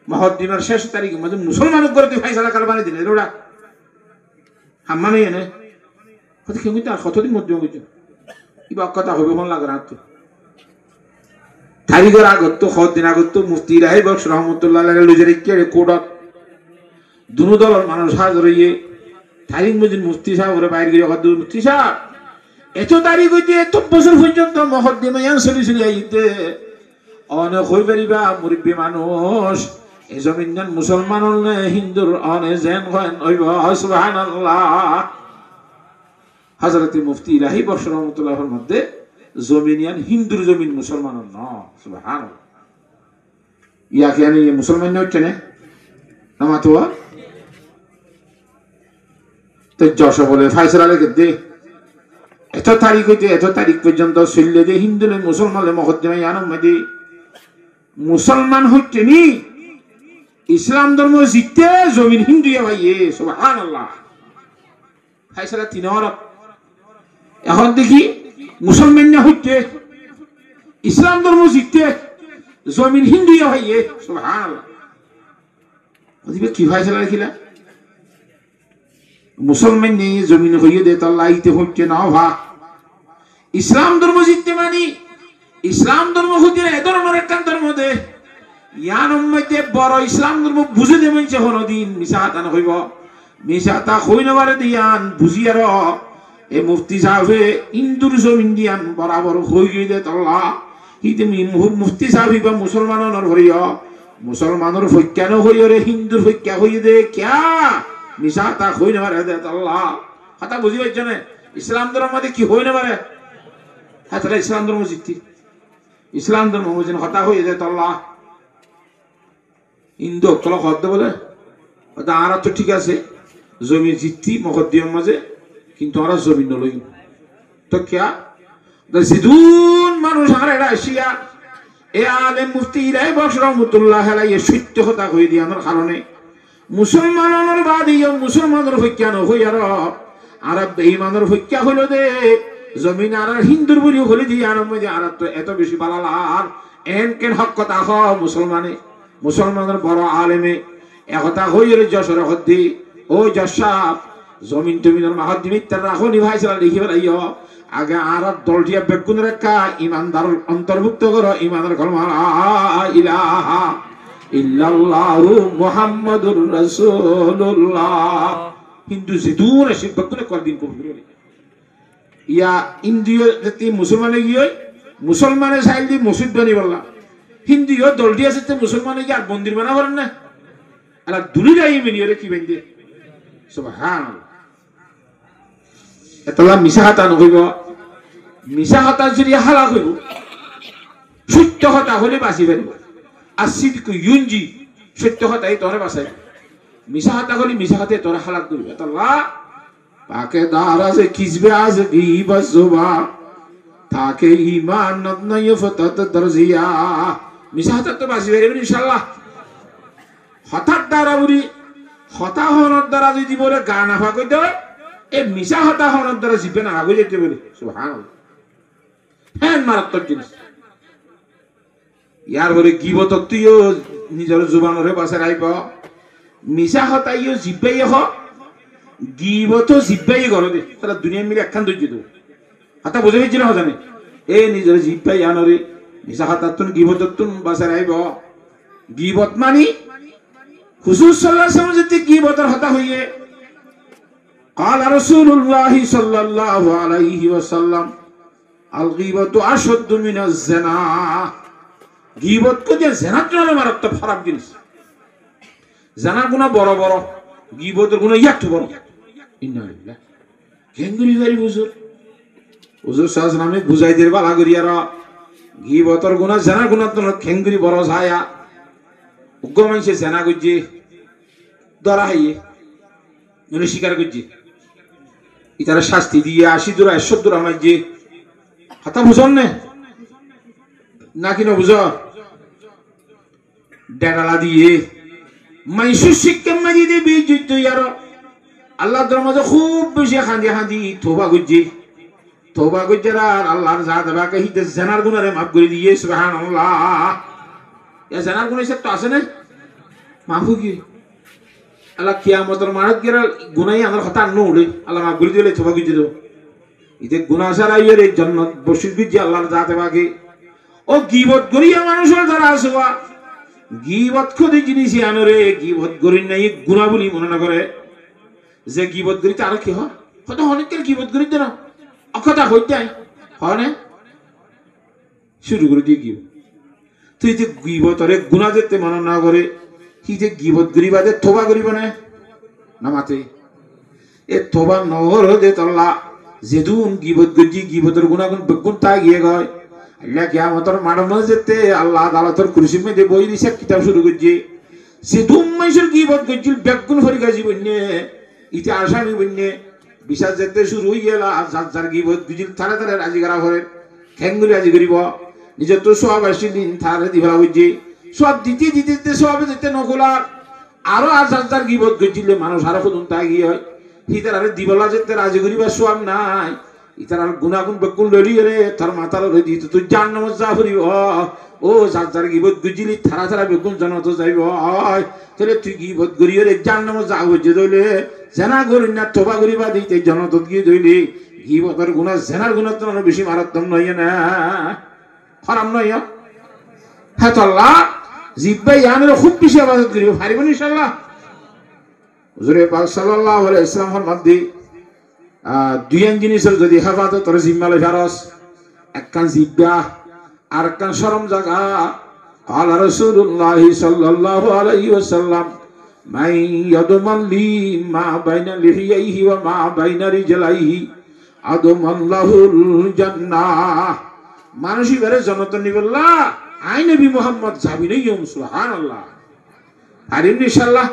মহদ্দিমার শেষ তারিখে মধ্যে মুসলমানের করে তুই ফাইসলা কাল বানিয়ে দিলে ওরা হাম্মা নেই এনে কত কেউ তার কতদিন মদ্দিমা করছো ইবা কথা হবে মন লাগে না তো কারিগর আগত দিন আগত মুফতি রাহি বক্স রহমতুল্লাহ লুজের কোডত দুনো দলের মানুষ হাজর হইয়ে তারিখ মজিদ মুফতি সাহেব ওরে বাইরে গিয়ে মুফতি সাহেব এত তারিখ হইতে এত বছর পর্যন্ত মহদ্দিমা ইয়ান চলি আইতে অনেক হই পারিবা মুরব্বী মানুষ এই জমিন যেন মুসলমান নে হিন্দুর অনে যেন হইব সুবহানাল্লাহ। হযরত মুফতি রাহি বক্স রহমতুল্লাহর মধ্যে জমিনিয়ান হিন্দুর জমিন মুসলমান ন সুবহানাল্লাহ। ইয়াকে আনি মুসলমান হচ্ছে না নামাতুয়া তো যশ বলে ফাইসলা লেগে দে এত তারিখ হইতে এত তারিখ পর্যন্ত চললে দে হিন্দু মুসলমান মহদ্দিমা ইয়ান মধ্যে মুসলমান হচ্ছে নি ইসলাম ধর্ম জিততে জমিন হিন্দু ভাইয়ে সুবহানাল্লাহ। ফাইসলা 3 অরব এখন দেখি মুসলমান না হইতে ইসলাম ধর্ম জিততে জমিন হিন্দু ভাইয়ে সুবহানাল্লাহ। ওদিকে কি ফাইসলা লিখিলা মুসলমান নিয়ে জমিন হইয়ে দে আল্লাহ ইতে হইতে না ভা ইসলাম ধর্ম জিততে মানি ইসলাম ধর্ম হইতে এ ধরনের একটা ধর্ম দে ইয়ান মধ্যে বড় ইসলাম ধর্ম বুঝে দে মানছে হনদিন মিশাতা না হইব মিশাতা হই না পারে দিয়ান বুঝিয়ার এ মুফতি সাহেবে ইন্দুর জমিন দিয়ান বরাবর হই গই দে আল্লাহ ইতে মুফতি সাহেব বা মুসলমানর হইয়া মুসলমানর ফইক্যান হইয়া রে হিন্দুর ফইক্যা হইয়ে দে ক্যা মিশাতা হই না পারে দে আল্লাহ কথা বুঝি পাইছ না ইসলাম ধর্ম মধ্যে কি হই না পারে হ্যাঁ তাহলে ইসলাম ধর্ম জিততি ইসলাম ধর্ম বুঝেন হতা হয়ে যায় আল্লাহ হিন্দু অকল হদ বলে আর তো ঠিক আছে জমি জিততি মকদ্দিয়ার মাঝে কিন্তু আমরা জমি নলই তো ক্যা জিদুন মানুষ আর এটা আসিয়া এ আলেম মুফতি রাহি বক্স রহমতুল্লাহ আলাইহি সত্য কথা কই দি আমার কারণে মুসলমানের বাদিও মুসলমানের হইক্যা ন হই আর বেঈমানের হইক্যা হইল দে জমিন আর হিন্দুর বলি হলি দি আর মধ্যে আর তো এত বেশি বালালার এন কেন হক কথা হ মুসলমানের বড় আলেমে একথা হইরে যশোর হদ্দি ও যশাব জমিন টমিনের মাহদ্দি মিত্তার রাখো নিভাইছিল লিখি বেলাইও আগে আর দলটিয়া বেগুন রেখা ইমানদার অন্তর্ভুক্ত করো ইমানের কলমা ইলাহা ইল্লাল্লাহু মুহাম্মাদুর রাসূলুল্লাহ হিন্দু জিদুর এসে বেগুনে করদিন কবুল ইয়া ইন্দ্রিয় যেতে মুসলমানে গিয়ে মুসলমানে চাইল দি মসজিদ বানি বললা হিন্দুও দলটি আছে মুসলমানে গিয়ে আর মন্দির বানা করেন না আলা দুলি যাই মেনিয়ে কি বেঁধে সুবহানাল্লাহ। এতলা মিশা হাতা নহইব মিশা হাতা যদি হালাক হইব সত্য কথা হলে বাঁচি পারিব আর সিদ্ক ইউনজি সত্য কথাই তোরে বাঁচাই মিশা হাতা হলে মিশা হাতে তোরে হালাক করবে এতলা পাকে দারাজে কিসবে আজ গিবা জুবা তাকে ঈমান নয় ফতত দরজিয়া মিশা হাতা তো বাঁচি পারিব ইনশাআল্লাহ। হঠাৎ দ্বারা বুড়ি হতাহনের দ্বারা যদি বলে গা নাফা কই দেয় এই মিশা হতাহনের দ্বারা জিপে না আগে যেতে বলে সুবহানাল্লাহ। হ্যাঁ মারাত্মক জিনিস ইয়ার বলে গিবত তুইও নিজের জুবানরে বাঁচাই রাখব মিশা হতাইও জিব্বাই হ গিবত জিব্বাই ঘর দে তারা দুনিয়া মিলে একখান ধৈর্য দেব হাতা বুঝে পেয়েছিল হজানে এ নিজের জিব্বাই আনরে মিশা হাতাতুন গিবততুন বাঁচাই রাখব গিবত মানি হুজুর সাল্লাল্লাহু আলাইহি ওয়াসাল্লাম যেতে গিবতের হতা হইয়ে قال رسول الله صلى الله عليه وسلم الغيبة أشد من الزنا গিবত কো যে জিনা তুলনা মারাত্মক খারাপ জিনিস জানা গুনাহ বড় বড় গিবতের গুনাহ একটু বড় ইন্না লিল্লাহ কেঙ্গুরি বাড়ি হুজুর সাল্লাল্লাহু আলাইহি ওয়াসাল্লাম বুঝাই দের বালা করিয়ারা গিবতের গুনাহ জানা গুনাহ তো কেঙ্গুরি বড় ছায়া উগ্র মানুষে জানা করছে ধরা হাইয়ে মানে স্বীকার করছে ইতারা শাস্তি দিয়ে 80 দূর 100 দূর আমার যে হাতা বুঝন না কি না বুঝ ডেরালা দিয়ে মাইসু শিক্ষা মাঝি দিয়ে বিদ্যুৎ আর আল্লাহ দরমাজে খুব বেশি হাঁদি তোবা করছে আর আল্লাহর জাত বাকে হিতে জানার গুনারে মাফ করে দিয়ে সুবহানাল্লাহ। এ জানার গুনাহ সব তো আছে না মাফু কি আল্লাহ কিয়ামতের মানত গেরা গুনাই আমার কথা নড়ে আল্লাহ মাফ করে দিলে তোবা করে দিও ইতে গুনাহ সারা এর জান্নাত বসির বিজি আল্লাহর জাতে বাকে ও গিবত করিয়া মানুষের যারা আসবা গিবত খোদি জিনিস আনরে গিবত করি নাই গুণা বলি মনে না করে যে গিবত করিতে আরো কি হয় হয়তো অনেকের গিবত করিতে না অকথা হইতে হয় না শুরু করে দিয়ে গিব তুই যে গিবতরে গুণা যেতে মনে না করে কি যে গিবত গরিবাদে থোবা করিব না মাতে এ থোবা নহর দে তল্লা যেদুন গিবত গজি গিবতর গুণাগুণ বেগুন তা গিয়ে গয় আল্লাহ কিয়ামতের মাঠে যেতে আল্লাহ আদালতের কুরসির মধ্যে বই দিছে কিতাব শুরু করছে যেদুন মাইসের গিবত গজিল বেগুন ফরি গাজি বন্যে ইতে আসামি বন্যে বিচার যেতে শুরু হয়ে গেল যার যার গিবত গজিল তারা তারা রাজি করা করে ঠেঙ্গুলি রাজি করিব নিজের তো সব আসি দিন তারা দি ফেলা বুঝছে সব দিতে দিতে দিতে সব যেতে নকলার আরো আর যার যার গিবত গজিলে মানুষ আরো কদম তা গিয়ে হয় হিতার আরে দিবলা যেতে রাজি করিবার সব নাই ইতার আর গুণাগুণ বেগুন লড়িয়ে রে তার মাথার দিত তুই জান নামাজ যা ফুরিব ও যার যার গিবত গজিলি থারা থারা বেগুন জানত যাইব তাহলে তুই গিবত গড়িয়ে রে জান নামাজ যা হইছে দইলে জেনা করি না তোবা করিবা দিতে জনত গিয়ে দইলি গিবতের গুণা জেনার গুণা তো বেশি মারাত্মক নয় না খারাপ নয় হ্যাঁ তো আল্লাহ জিব্বাই আনের খুব বেশি আবাদত করিব পারিবেন ইনশাআল্লাহ হুজুরে পাক সাল্লাল্লাহু আলাইহি ওয়াসাল্লাম ফরমাদি দুই জিনিসের যদি হেফাজত করে জিম্মা লই ফারস একখান জিব্বা আর একখান শরম জায়গা قال رسول الله صلى الله عليه وسلم من يضمن لي ما بين لحييه وما بين رجليه أضمن له الجنة মানুষই বেরে জনতন নিবল্লা আই নবী মুহাম্মদ যাবি নাই সুবহানাল্লাহ আর ইনশাআল্লাহ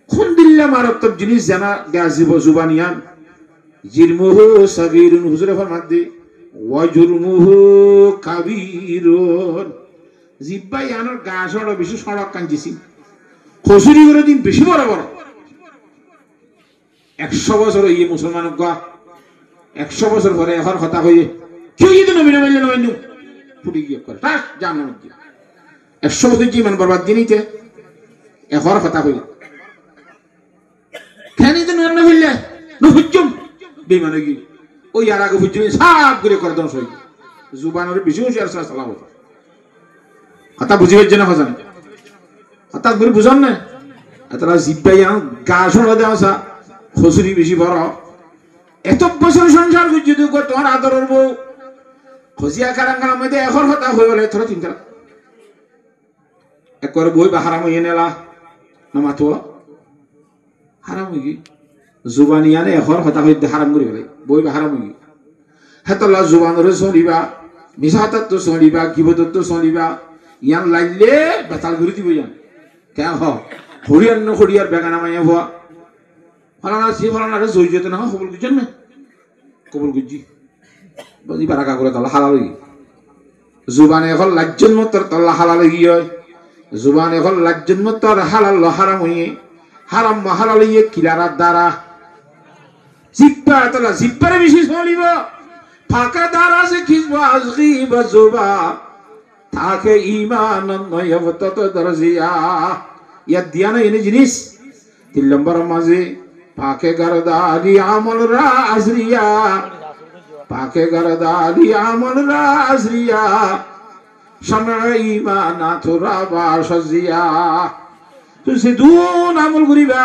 কোন দিল্লা মারাত্মক জিনিস জানা গাজিব জুবানিয়ান জিরমুহু সাগীরুন হুজুরে ফরমাদি ওয়া জুরমুহু কাবীরুন জিব্বাই আনার গাছড় বেশি সড়ক কাঞ্জিছি খসুরি করে দিন বেশি বড় বড় 100 বছর এই মুসলমান গা 100 বছর পরে এখন কথা হয়ে কেউ তো নবী নবী নবী ফুটি গিয়ে করে তাস জান্নাত দিয়ে 100 বছর জীবন বরবাদ দিনিতে এখন কথা হয়ে কেন তো নর না হইলে নুহুজুম বেমানে কি ওই আর আগে হুজুম সব করে করে দন সই জুবানের বেশি হুশিয়ার সালাম কথা বুঝি হচ্ছে না হজান কথা করে বুঝান না এতলা জিব্বাই গা শোনা দেওয়া সা খসুরি বেশি বড় এত বছর সংসার করছি তুই তোমার আদরের বউ খসিয়া কারাঙ্গার মধ্যে এখন হতা হয়ে গেলে তোরা চিন্তা একবার বই বা হারাম হয়ে নেলা না মাতো হারাম হয়ে গিয়ে জুবানি আনে এখন হতা হয়ে হারাম করে ফেলে বই বা হারাম হয়ে গিয়ে হেতলা জুবানরে চলিবা মিশাহাত তো চলিবা কিবতত তো চলিবা ইয়ান লাইলে বেতাল ঘুরি দিব ইয়ান কেন হরিয়ার ন হরিয়ার বেগানা মাইয়া হওয়া ফলানা সে ফলানারে জয় যেতে না কবুল করছেন না কবুল করছি বুঝি বারাকা করে তলা হালাল হয়ে জুবানে এখন লাজ্জন মতর তলা হালাল হয়ে হয় জুবান এখন লাজ্জন মতর হালাল হারাম হয়ে হারাম হালাল হয়ে কিলারার দ্বারা জিব্বা তলা জিব্বারে বেশি চলিব ফাঁকা দ্বারা যে খিসবা আজগি বা জুবা তাকে ইমান নয় তত দরজিয়া ইয়াদ দিয়া না এনে জিনিস 3 নম্বর মাঝে পাকে গরদালি আমল রা আজরিয়া পাকে গরদালি আমল রা আজরিয়া সমা ইমান আথরা বাসজিয়া তুই সেদুন আমল করিবা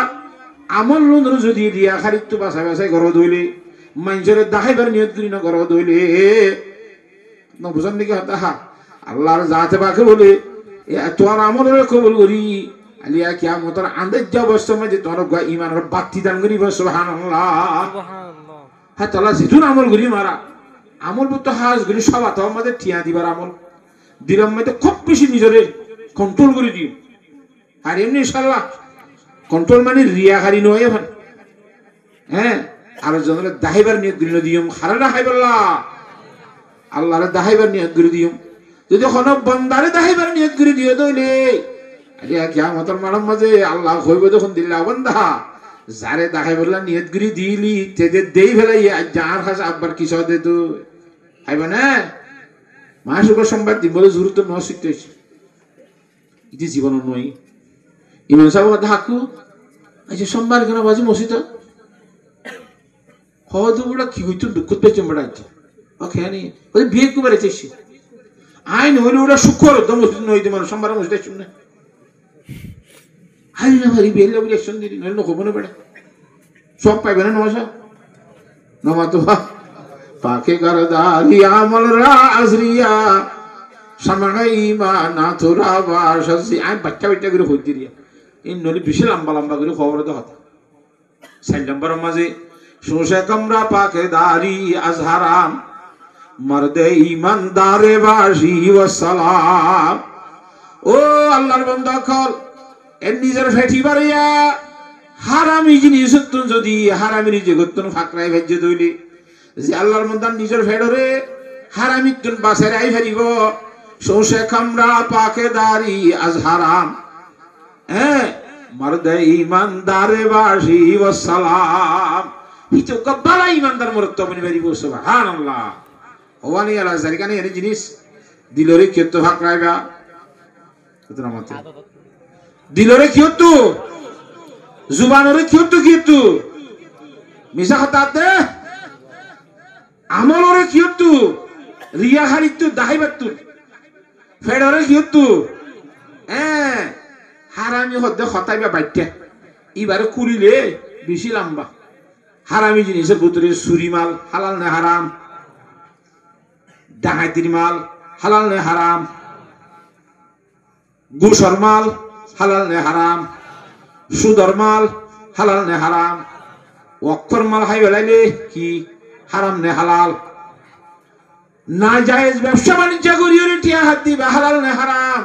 আমল লুনর যদি রিয়া খারিত বাসা বাসাই ঘর দইলে মানুষের দাহাইবার নিয়ত করি না ঘর দইলে না বুঝান নাকি হতা আল্লাহর জাতে পাকে বলে তোর আমলের কবুল করি আলিয়া কিয়ামতের আন্দাজ অবস্থা মধ্যে তোর ইমানের বাতি দান করিব সুবহানাল্লাহ হ্যাঁ তালা যেতুন আমল করি মারা আমল তো হাজ করি সব তো আমাদের ঠিয়া দিবার আমল দিলাম মধ্যে খুব বেশি নিজরে কন্ট্রোল করে দিও আর এমনি ইনশাআল্লাহ কন্ট্রোল মানে রিয়াকারি নয় এখন হ্যাঁ আর জনের দাহাইবার নিয়ত করি দিও হারানা হাইবাল্লাহ আল্লাহর দাহাইবার নিয়ত করে দিও যদি কোনো বন্দারে দাহাইবার নিয়ত করে দিও দইলে আলিয়া কিয়ামতের মাঠের মাঝে আল্লাহ কইব যখন দিল্লা বন্দা যারে দাহাইবার নিয়ত করে দিলি তেদের দেই ফেলাই যার কাছে আব্বার কি সদে তো আইবা না মাসুকর সংবাদ দিব বলে জরুরত নয় শিখতে হয়েছে এটি জীবন নয় ইমাম সাহেব হাকু আচ্ছা সোমবার কেন বাজি মসজিদ হয়তো বড় কি হইতো দুঃখ পেয়েছে বড় আছে ওকে বিয়ে করে চাইছি আইন হইলে ওরা শুক্র তো মসজিদ নই তোমার সোমবার মসজিদ শুনে আইন না ভারি বেলে বলে একশন দিদি নইলে খবর না বেড়ে সব পাইবে না নমাশা নমা তো পাকে গরদারি আমল রা আজরিয়া সামাগাই মা না তোরা বাসি আই বাচ্চা বাচ্চা করে হইতে রিয়া এই নলি বিশাল লম্বা লম্বা করে খবর তো হতা 6 নম্বর মাঝে শোষে কামরা পাকে দারি আজহারাম মর্দে ইমানদারে বাসি ওয়াসসালাম ও আল্লাহর বান্দা কল এর নিজের ফেটি বাড়িয়া হারামি জিনিস যদি হারামির জগৎ ফাঁকরাই ভেজে দইলি যে আল্লাহর বান্দা নিজের ফেডরে হারামি তুন বাসের আই ফেরিব শোষে কামরা পাকে দারি আজহারাম হ্যাঁ মর্দে ইমানদারে বাসি ওয়াসসালাম হিতো কব্বালা ইমানদার মরত্তবনি ফেরিব সুবহানাল্লাহ ওয়ানি আলা জারিকানি এর জিনিস দিলরে কিয়ত ভাগ রাইবা কতনা মতে দিলরে কিয়ত জুবানরে কিয়ত মিছা হতাতে আমলরে কিয়ত রিয়া হারিত দাহাইবাত ফেডরে কিয়ত হারামি হদ্দে হতাইবা বাইটা ইবারে কুলিলে বেশি লম্বা হারামি জিনিসের ভিতরে চুরি মাল হালাল না হারাম ডাকাতির মাল হালাল নে হারাম ঘুষের মাল হালাল নে হারাম সুদের মাল হালাল নে হারাম ওয়াক্তর মাল হাই বেলাইলে কি হারাম নে হালাল না জায়েজ ব্যবসা বাণিজ্য করিও টিয়া হাত দিবে হালাল নে হারাম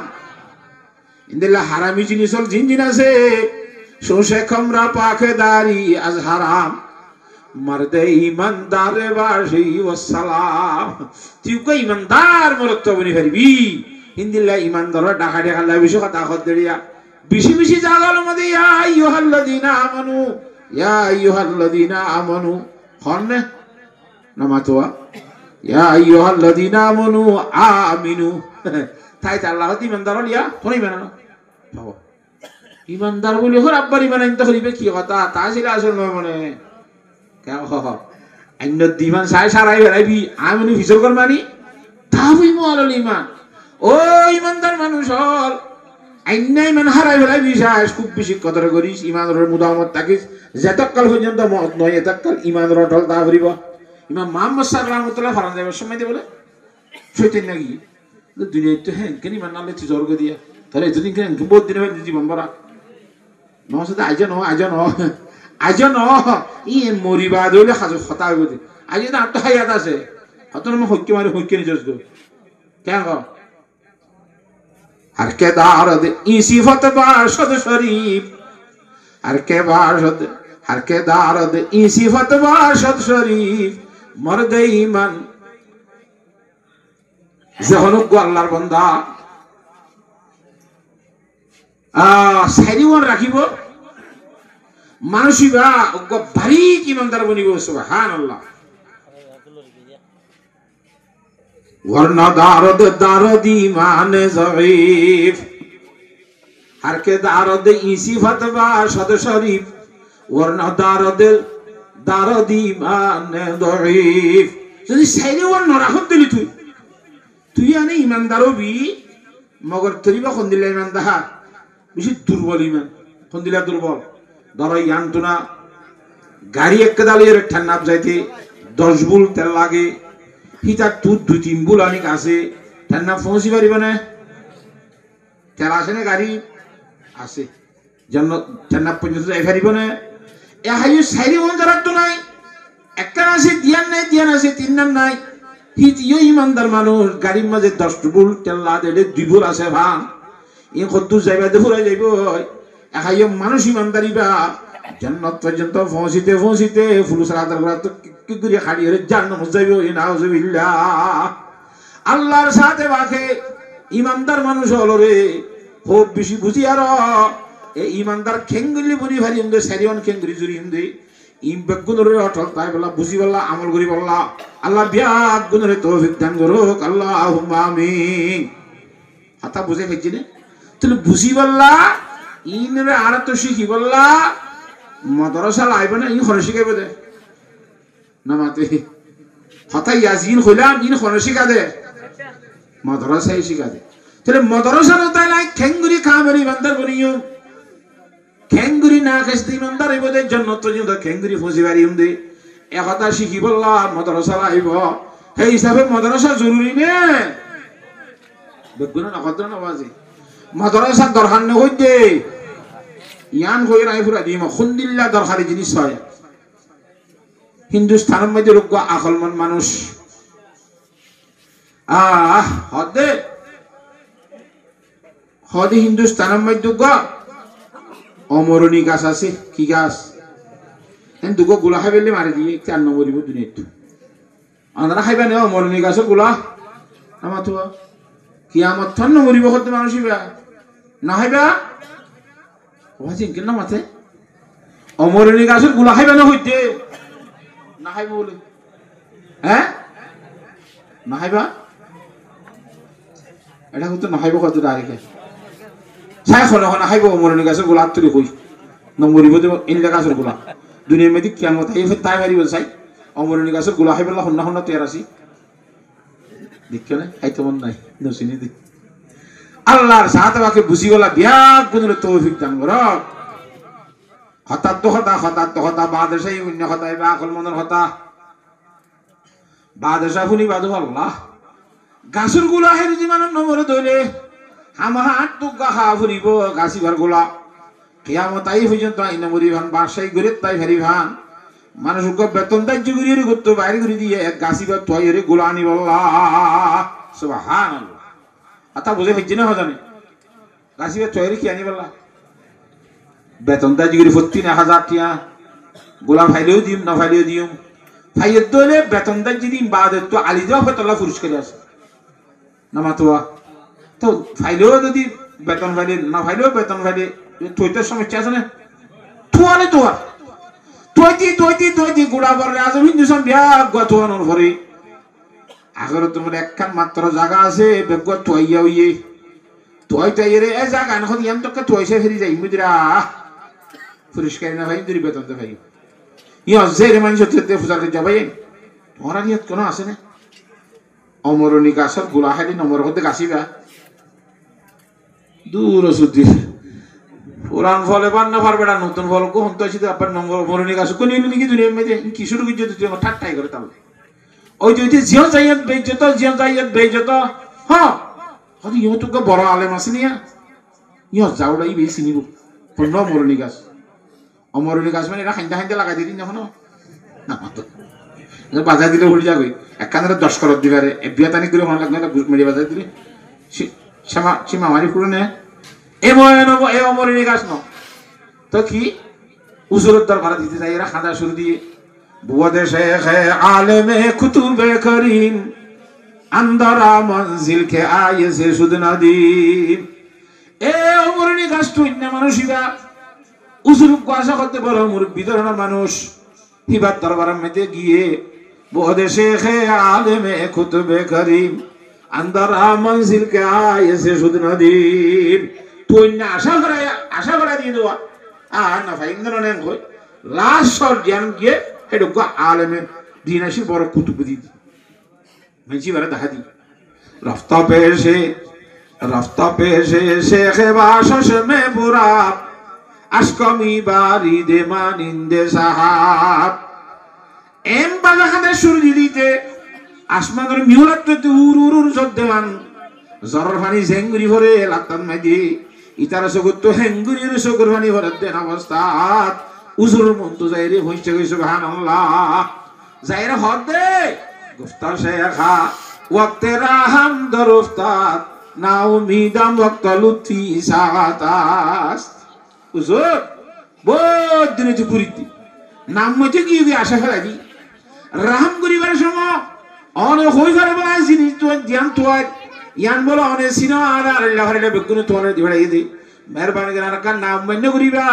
ইন্দিল্লা হারামি জিনিসল জিন আছে শোষে খামরা পাকে দারি আজ হারাম মর্দে ইমানদারে বাসি ওয়াসসালাম তুই কই ইমানদার মরত্তবনি ফেরবি ইন্দিল্লা ইমানদার ডাকা ডাকা লা বেশি কথা কত দেরিয়া বেশি বেশি জাগাল মধ্যে ইয়া আইয়ুহাল্লাযিনা আমানু হন্নে নামাতোয়া ইয়া আইয়ুহাল্লাযিনা আমানু আমিনু তাই আল্লাহ ইমানদার লিয়া তোনি বানানো বাবা ইমানদার বলি হর আব্বার ইমান আনতে করিবে কি কথা তা ছিল আসল নয় মনে অন্য দিমান সাই সারাই বেড়াইবি আমি ভিসর কর মানি তাবই মল ইমান ও ইমানদার মানুষ হল আইনা ইমান হারাই বেড়াইবি সাইস খুব বেশি কদর করিস ইমানের মুদামত থাকিস যেতকাল পর্যন্ত মত নয় এতকাল ইমানের অটল তা করিব ইমাম মুহাম্মদ সাল্লাল্লাহু আলাইহি ফারান যাবে সময় দিয়ে বলে শয়তান নাকি দুনিয়ায় তো হ্যাঁ কেন ইমান নালে জর্গ দিয়া তাহলে এতদিন কেন বহুত দিন হয়ে জীবন ভরা নসাতে আজ ন ই মরিবাদ হইলে সাজু হতা হইব আজ না আট হাইয়াত আছে হত মই সত্য মারি সত্য নিজস গো কেন ক আর কে দারদ ই সিফত বারশদ শরীফ আর কে বারশদ আর কে দারদ ই সিফত বারশদ শরীফ মর্দে ইমান জহনুক আল্লাহর বান্দা সাইরিওয়ান রাখিব মানুষিবা ভারী ইমানদার বনিব সুবহানাল্লাহ वरना दारद दारद ईमान ज़ईफ हर के दारद इसी फतवा शद शरीफ वरना दारद दारद ईमान ज़ईफ যদি সাইরে ওর নরাখত দিলি তুই আনে ইমানদারও বি মগর তরিবা কোন দিলা ইমানদার বেশি দুর্বল ইমান কোন দিলা দুর্বল ধরো ইয়ান্তুনা গাড়ি একটা দালিয়ে ঠান্ডা যাইতে 10 বুল তেল লাগে হিতা তুই 2-3 বুল অনেক আছে ঠান্ডা পৌঁছি পারিবে না তেল আসে না গাড়ি আছে জন্য ঠান্ডা পর্যন্ত যাই পারিব না এ হাইও সাইরে ওন যারা তো নাই একটা আছে দিয়ান আছে 3 নাম নাই হিতিও ইমানদার মানুষ গাড়ির মাঝে 10 বুল তেল লাদেলে 2 বুল আছে ভান ই কত যাইবা দে ফুরাই যাইব একাইও মানুষ ইমানদারি বা জান্নাত পর্যন্ত পৌঁছিতে ফুলুস আদার করা তো কি করে খাড়ি হয়ে জান্নাত যাইব নাউজুবিল্লাহ আল্লাহর সাথে বাকে ইমানদার মানুষ হলো রে খুব বেশি বুঝি আর এই ইমানদার খেঙ্গুলি বনি ভারি ইন্দে সারিয়ন খেঙ্গুলি জুরি ইন্দে ইম বেগুনরে অটল তাই বলা বুঝি বলা আমল করি বলা আল্লাহ বিয়াত গুনরে তৌফিক দান করুক আল্লাহুম্মা আমিন হাতা বুঝে গেছি না তুই বুঝি বলা ইনরে আর তো শিখি বললা মাদ্রাসা লাইবে না ই খরে শিখাইবে দে নামাতে হতাই ইয়াজিন কইলাম ইন খরে শিখা দে মাদ্রাসায় শিখা দে তাহলে মাদ্রাসা নতাই লাই খেঙ্গুরি খামারি বান্দার বনিও খেঙ্গুরি না খাইতে ইমানদার হইবদের জন্য তো যদি খেঙ্গুরি ফুসি বাড়ি দে একথা শিখি বললা মাদ্রাসা আইব সেই হিসাবে মাদ্রাসা জরুরি নে বেগুনা নকদ্র নবাজি মাদ্রাসা দরকার নে হইতে ইয়ান হই রাই ফুরা দিম খুন্দিল্লা দরকারি জিনিস হয় হিন্দুস্তানের মধ্যে রোগ আকলমান মানুষ হদে হদে হিন্দুস্তানের মধ্যে অমরণী গাছ আছে কি গাছ দুগো গোলা খাইলে মারি দিয়ে 4 নম্বর দুনিয়া আমরা খাইবা নে অমরণী গাছের গোলা আমার তো কিয়ামত ঠান্ন মরিব হতে মানুষ না খাইবা ওয়াজিন কেন মাথে অমরণী গাছের গোলা খাইবা না হইতে না খাইব বলে হ্যাঁ না খাইবা এটা হতো না খাইব কত ডাইরেক্ট চাই না খাইব অমরণী গাছের গোলা তুলি কই নম্বরিব ইনলা গাছের গোলা দুনিয়ার মধ্যে কিয়ামত আই তাই মারিব চাই অমরণী গাছের গোলা খাইবেলা হন্না হন্না তৈয়ার আছি দেখছো না খাইতে মন নাই নসিনি দি আল্লাহর সাহাবাকে বুঝি গলা বিয়াক গুণের তৌফিক দান করো হঠাৎ হতা বাদশাহী অন্য হতা বা আকল মনের হতা বাদশাহ ফুনি বাদু আল্লাহ গাছের গোলা হেরি যিমানের নম্বরে ধরে হামাহাত তো গাহা ফুরিব গাছিবার গোলা কিয়ামত আই পর্যন্ত আইনা মরি ভান বাসাই ঘুরে তাই ফেরি ভান মানুষকে বেতন দাহ্য করিয়ে করতো বাইরে করে দিয়ে এক গাছিবার তৈরি গোলা আনি বল্লা সুবহানাল্লাহ আতা বুঝে হইছে না জানে গাছিবার তৈরি কি আনি বল্লা বেতন দাহ্য করে 1000 টিয়া গোলা ফাইলেও দিম না ফাইলেও দিম ফাইয়ের দলে বেতন দাহ্য দিম বাদে তো আলি দেওয়া ফতলা পুরস্কার আছে না মাতোয়া তো ফাইলেও যদি বেতন ফাইলে না ফাইলেও বেতন ফাইলে তোইটার সমস্যা আছে না তোয়ালে তোয়া তৈতি গোড়া বলে আজ হিন্দুস্তান বিয়াক গতোয়ানোর ভরে আগরে তোমার একখান মাত্র জায়গা আছে বেগ তোয়াইয়া হইয়ে তোয়াইটাই রে এ জায়গা এখন ইয়ান তোকে তোয়াইসে ফেরি যাই মুদিরা পুরস্কার না ভাই দুই বেতন দে ভাই ইয়া জেরে মানুষ তে ফুজার কে যাবাই তোরা নিয়ত কোন আছে না অমরণী গাছের গোলা খাইলে নম্বর করতে গাছিবা দূর সুদ্ধি পুরান ফলে পান না পারবে না নতুন ফল কোন তো আছে আপনার নম্বর অমরণী গাছ কোন নিকি দুনিয়ার মধ্যে কি শুরু করে যদি তুই ঠাট্টাই করে তাহলে ওই যে জিও জাইয়াত বেজত হ্যাঁ হদি ইও তো বড় আলেম আছে নিয়া ইও যাওড়াই বেশি নিব পূর্ণ অমরণী গাছ মানে এরা খাইন্দা লাগাই দিই না কোনো না তো বাজার দিলে ভুলে যাবে একখানে 10 করত দিবারে বিয়াতানি করে মন লাগবে না মেরে বাজার দিলে সীমা মারি পুরো নে এ অমরণী গাছ ন তো কি উজুরের দরকার দিতে যাই এরা খাঁদা শুরু দিয়ে বুয়াদে শেখ আলেমে কুতুবে করিম আন্দারা মঞ্জিল কে আয়েছে সুদ নদীম এ অমরণী গাছ তুই না মানুষিবা উজুর আশা করতে বড় মুরব্বী ধরনের মানুষ হিবার দরবারের মধ্যে গিয়ে বুয়াদে শেখ আলেমে কুতুবে করিম আন্দারা মঞ্জিল কে আয়েছে সুদ নদীম তুই না আশা করা দিয়ে দেওয়া আর না ভাই ইন্দ্রনে কই লাস্ট জ্ঞান গিয়ে এটুকু আলেমের দিন আসি বড় কুতুব দি মেজি বারে দেখা দি রফতা পেশে শেখে বাসস মে বুরা আশকমি বাড়ি দে মানিন্দে সাহাব এম বাজাখানে সুর দিতে আসমানের মিহুরাত উর দেওয়ান জরর পানি ঝেঙ্গুরি ভরে লাতান মাইদি ইতারা সগত হেঙ্গুরির সগর পানি ভরে দেন অবস্থাত উজুর মন্ত যাইরে হইছে কই সুবহানাল্লাহ যাইরে হদে গুফতা শেখা ওয়াক্তে রাহাম দরফতাত না উমিদাম ওয়াক্ত লুতফি সাগাতাস উজুর বহুত দিনে তো করিতি নাম মতে কি আশা ফেলাবি রাহাম করিবার সময় অন হই করে বলা জিনিস তো জ্ঞান তো ইয়ান বলো অনে সিনো আর আল্লাহ হরে বেগুন তো অনে দিবাই দি মেহরবানি করে আর কান নাম মান্য করিবা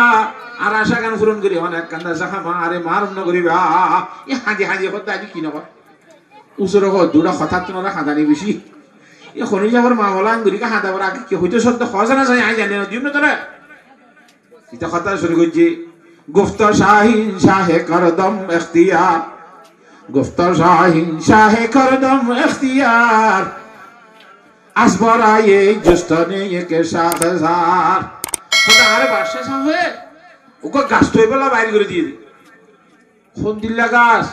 আর আশা গান পূরণ করি অনেক কান্দা সাহা মারে মারম না করিবা ই হাজি হতে আজি কি নবা উসুর হ দুটা কথা তো না খাদানি বেশি ই খনি যাবার মামলা আঙ্গুরি কা হাদা বড় আগে কি হইতো সত্য খজানা যায় আই জানে না দিন তোরা এটা কথা শুরু করছি গুফতা শাহিন শাহে করদম ইখতিয়ার গুফতা শাহিন শাহে করদম ইখতিয়ার আসবরায়ে জুস্তনে কে শাখসার খোদা আরে বাসা সামনে ওকে গাছ তো এবেলা বাইর করে দিয়ে দি কোন দিল্লা গাছ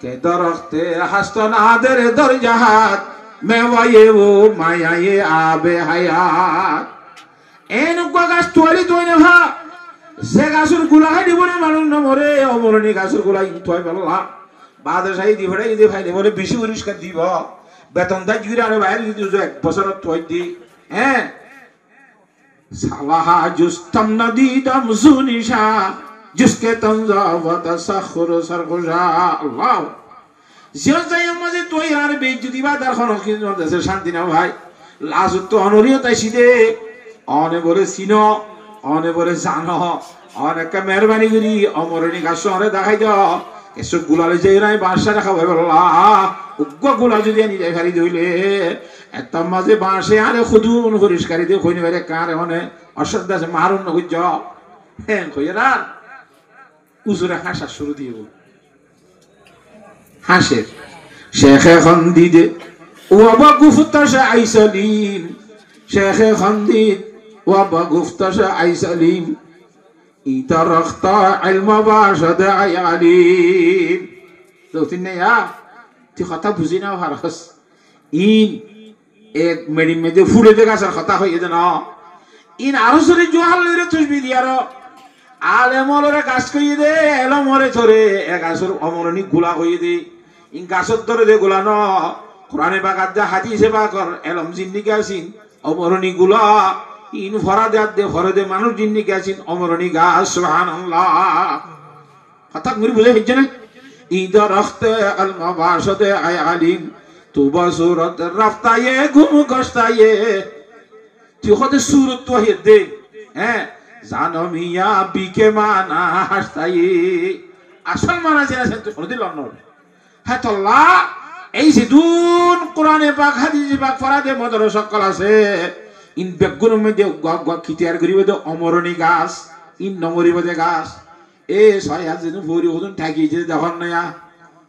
কে দরখতে হাস্তন আদের দরজাহাত মেওয়ায়ে ও মায়ায়ে আবে হায়াত এন উকা গাছ তোয়ালি তোই না ভা সে গাছের গুলা খাই দিব না মানুষ না মরে অমরণী গাছের গুলা ইন্তয় পেলা বাদশাহী দি ফেড়ে ইদি ফাইলে বলে বেশি পরিষ্কার দিব বেতন দাই জুড়ে আরে বাইরে যদি এক বছর তোই দি হ্যাঁ সালাহা জুস্তম নদী দম সুনিশা जिसके तंजा व तसखुर सरगुजा अल्लाह জিও যাই মাঝে তুই আর বেইজ্জতি বা দরখান কি দেশে শান্তি না ভাই লাজ তো অনরিয় তাই সিদে অনে বলে সিনো অনে বলে জানো অনেক মেহরবানি করি অমরণী গাছ শহরে দেখাই দাও এসব গুলালে যে নাই বাসা রাখা ভাই বললা উগ্র গুলা যদি আনি যাই ফেরি দইলে এত মাঝে বাসে আরে খুদুন পরিষ্কারি দিয়ে কইনি বাইরে কারে অনে অশ্রদ্ধা আছে মারুন না কইজ হ্যাঁ কইরা উজুরে হাসা শুরু দিয়ে বল হাসের শেখে খন্দিদে ওয়াবা গুফতাশা আইসালিম শেখে খন্দিদ ওয়াবা গুফতাশা আইসালিম ইতারখতা ইলমা বাশাদ আয়ালিম তো তিনে ইয়া তি কথা বুঝি না হারস ইন এক মেডি মেদে ফুলে দে গাছর কথা হইয়ে দে না ইন আরসরে জোহাল লইরে তুসবি দিয়ারো আলে মলরে গাছ কইয়ে দে এলো মরে ধরে এক গাছর অমরণী গুলা কইয়ে দে ইন গাছর ধরে দে গুলা ন কোরআনে বাগাত দে হাদিসে বাকর এলম জিন্দিকে আসিন অমরণী গুলা ইন ফরা দে ফরে দে মানুষ জিন্দিকে আসিন অমরণী গাছ সুবহানাল্লাহ কথা মুরি বুঝে হইছে না ইদা রখতে আল মাবাশতে আই আলিম তুবা সুরত রাফতায়ে ঘুম গস্তায়ে তুই হতে সুরত তো হে দে হ্যাঁ জানো মিয়া বিকে মানা হাসতাই আসল মানা জেনেছেন তো শুনে দিল হ্যাঁ তোল্লা এই যে দুন কোরআনে পাক হাদিসে পাক ফরাদে মদর সকল আছে ইন বেগুনের মধ্যে খিতিয়ার করিব দে অমরণী গাছ ইন নমরিব দে গাছ এ ছয় হাত যেন ভরি হতুন ঠাকিয়ে যে দেখুন না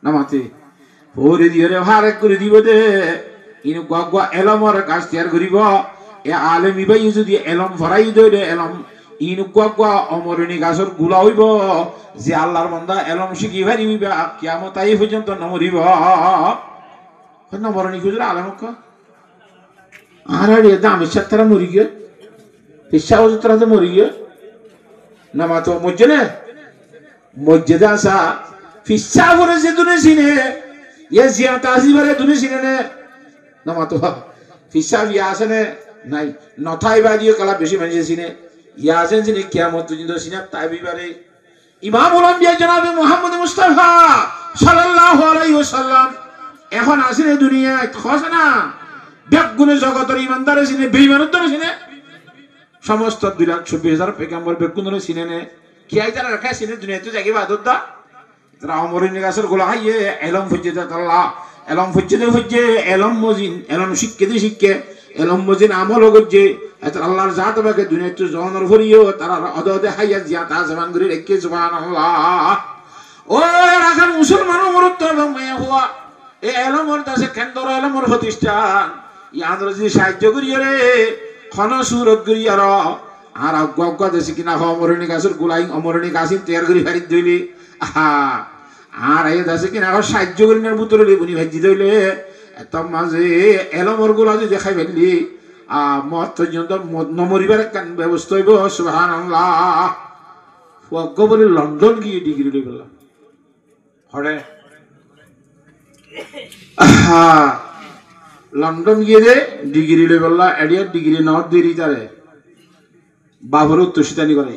নামাতে ভরি দিয়ে রে ভার করে দিব দে ইন গা এলমর গাছ তৈয়ার করিব এ আলেমি ভাই যদি এলম ভরাই দে এলম ইন গা অমরণী গাছের গুলা হইব যে আল্লাহর বান্দা এলম শিখি ভারিব কিয়ামত আই পর্যন্ত নমরিব নমরণী খুঁজলে আলমক আর দামের সাথে তারা মরি গিয়ে পেশা তারা তো মরি গিয়ে নামা তো মসজিদে মসজিদে আসা ফিসা করে যে দুনে চিনে ইয়ে জিয়াতা আসিবারে দুনে চিনে নে নামা তো ফিসা বিয়া আছে নে নাই নথাই বা দিয়ে কালা বেশি মানুষ চিনে ইয়া আছেন চিনে কিয়ামত পর্যন্ত চিনে তাই বিবারে ইমামুল আম্বিয়া জনাবে মুহাম্মদ মুস্তাফা সাল্লাল্লাহু আলাইহি ওয়াসাল্লাম এখন আসেন এই দুনিয়ায় খসে না বেগুনে জগতের ইমানদারে চিনে বেঈমানদের চিনে সমস্ত 2,26,000 পেগম্বর বেগুনের চিনে নে কি আই তারা রাখা চিনে দুনিয়াতে জায়গা বাদত দা তারা অমরণী গাছের গোলা হাইয়ে এলম ফুজ্জে আল্লাহ এলম ফুজ্জে এলম মজিন এলম শিক্ষে এলম মজিন আমল গজ্জে এত আল্লাহর জাত বাকে দুনিয়াতে জনের ভরিও তারা অদদে হাইয়া জিয়াতা জবান করে রেখে সুবহানাল্লাহ ও রাখান মুসলমান মরত এবং মায়া হওয়া এ এলমর দাসে কেন্দ্র এলমর প্রতিষ্ঠান ইয়ান্দ্র যদি সাহায্য করিয়ে রে খন সুরত করিয়ে আর অজ্ঞা দেশে কিনা অমরণী গাছের গোলাই অমরণী গাছিন তৈয়ার করি ফেরি দইলে আর এই দেশে কিনা সাহায্য করি না বুতরে বুনি ভাজি দইলে এত মাঝে এলমর গোলা যদি দেখাই ফেললি মত পর্যন্ত নমরিবার ব্যবস্থা হইব সুবহানাল্লাহ অজ্ঞ বলে লন্ডন গিয়ে ডিগ্রি লই পেলাম হরে লন্ডন গিয়ে দে ডিগ্রি লই বললা এডিয়া ডিগ্রি নট দেরি তারে বাবর উত্তরসিতানি করে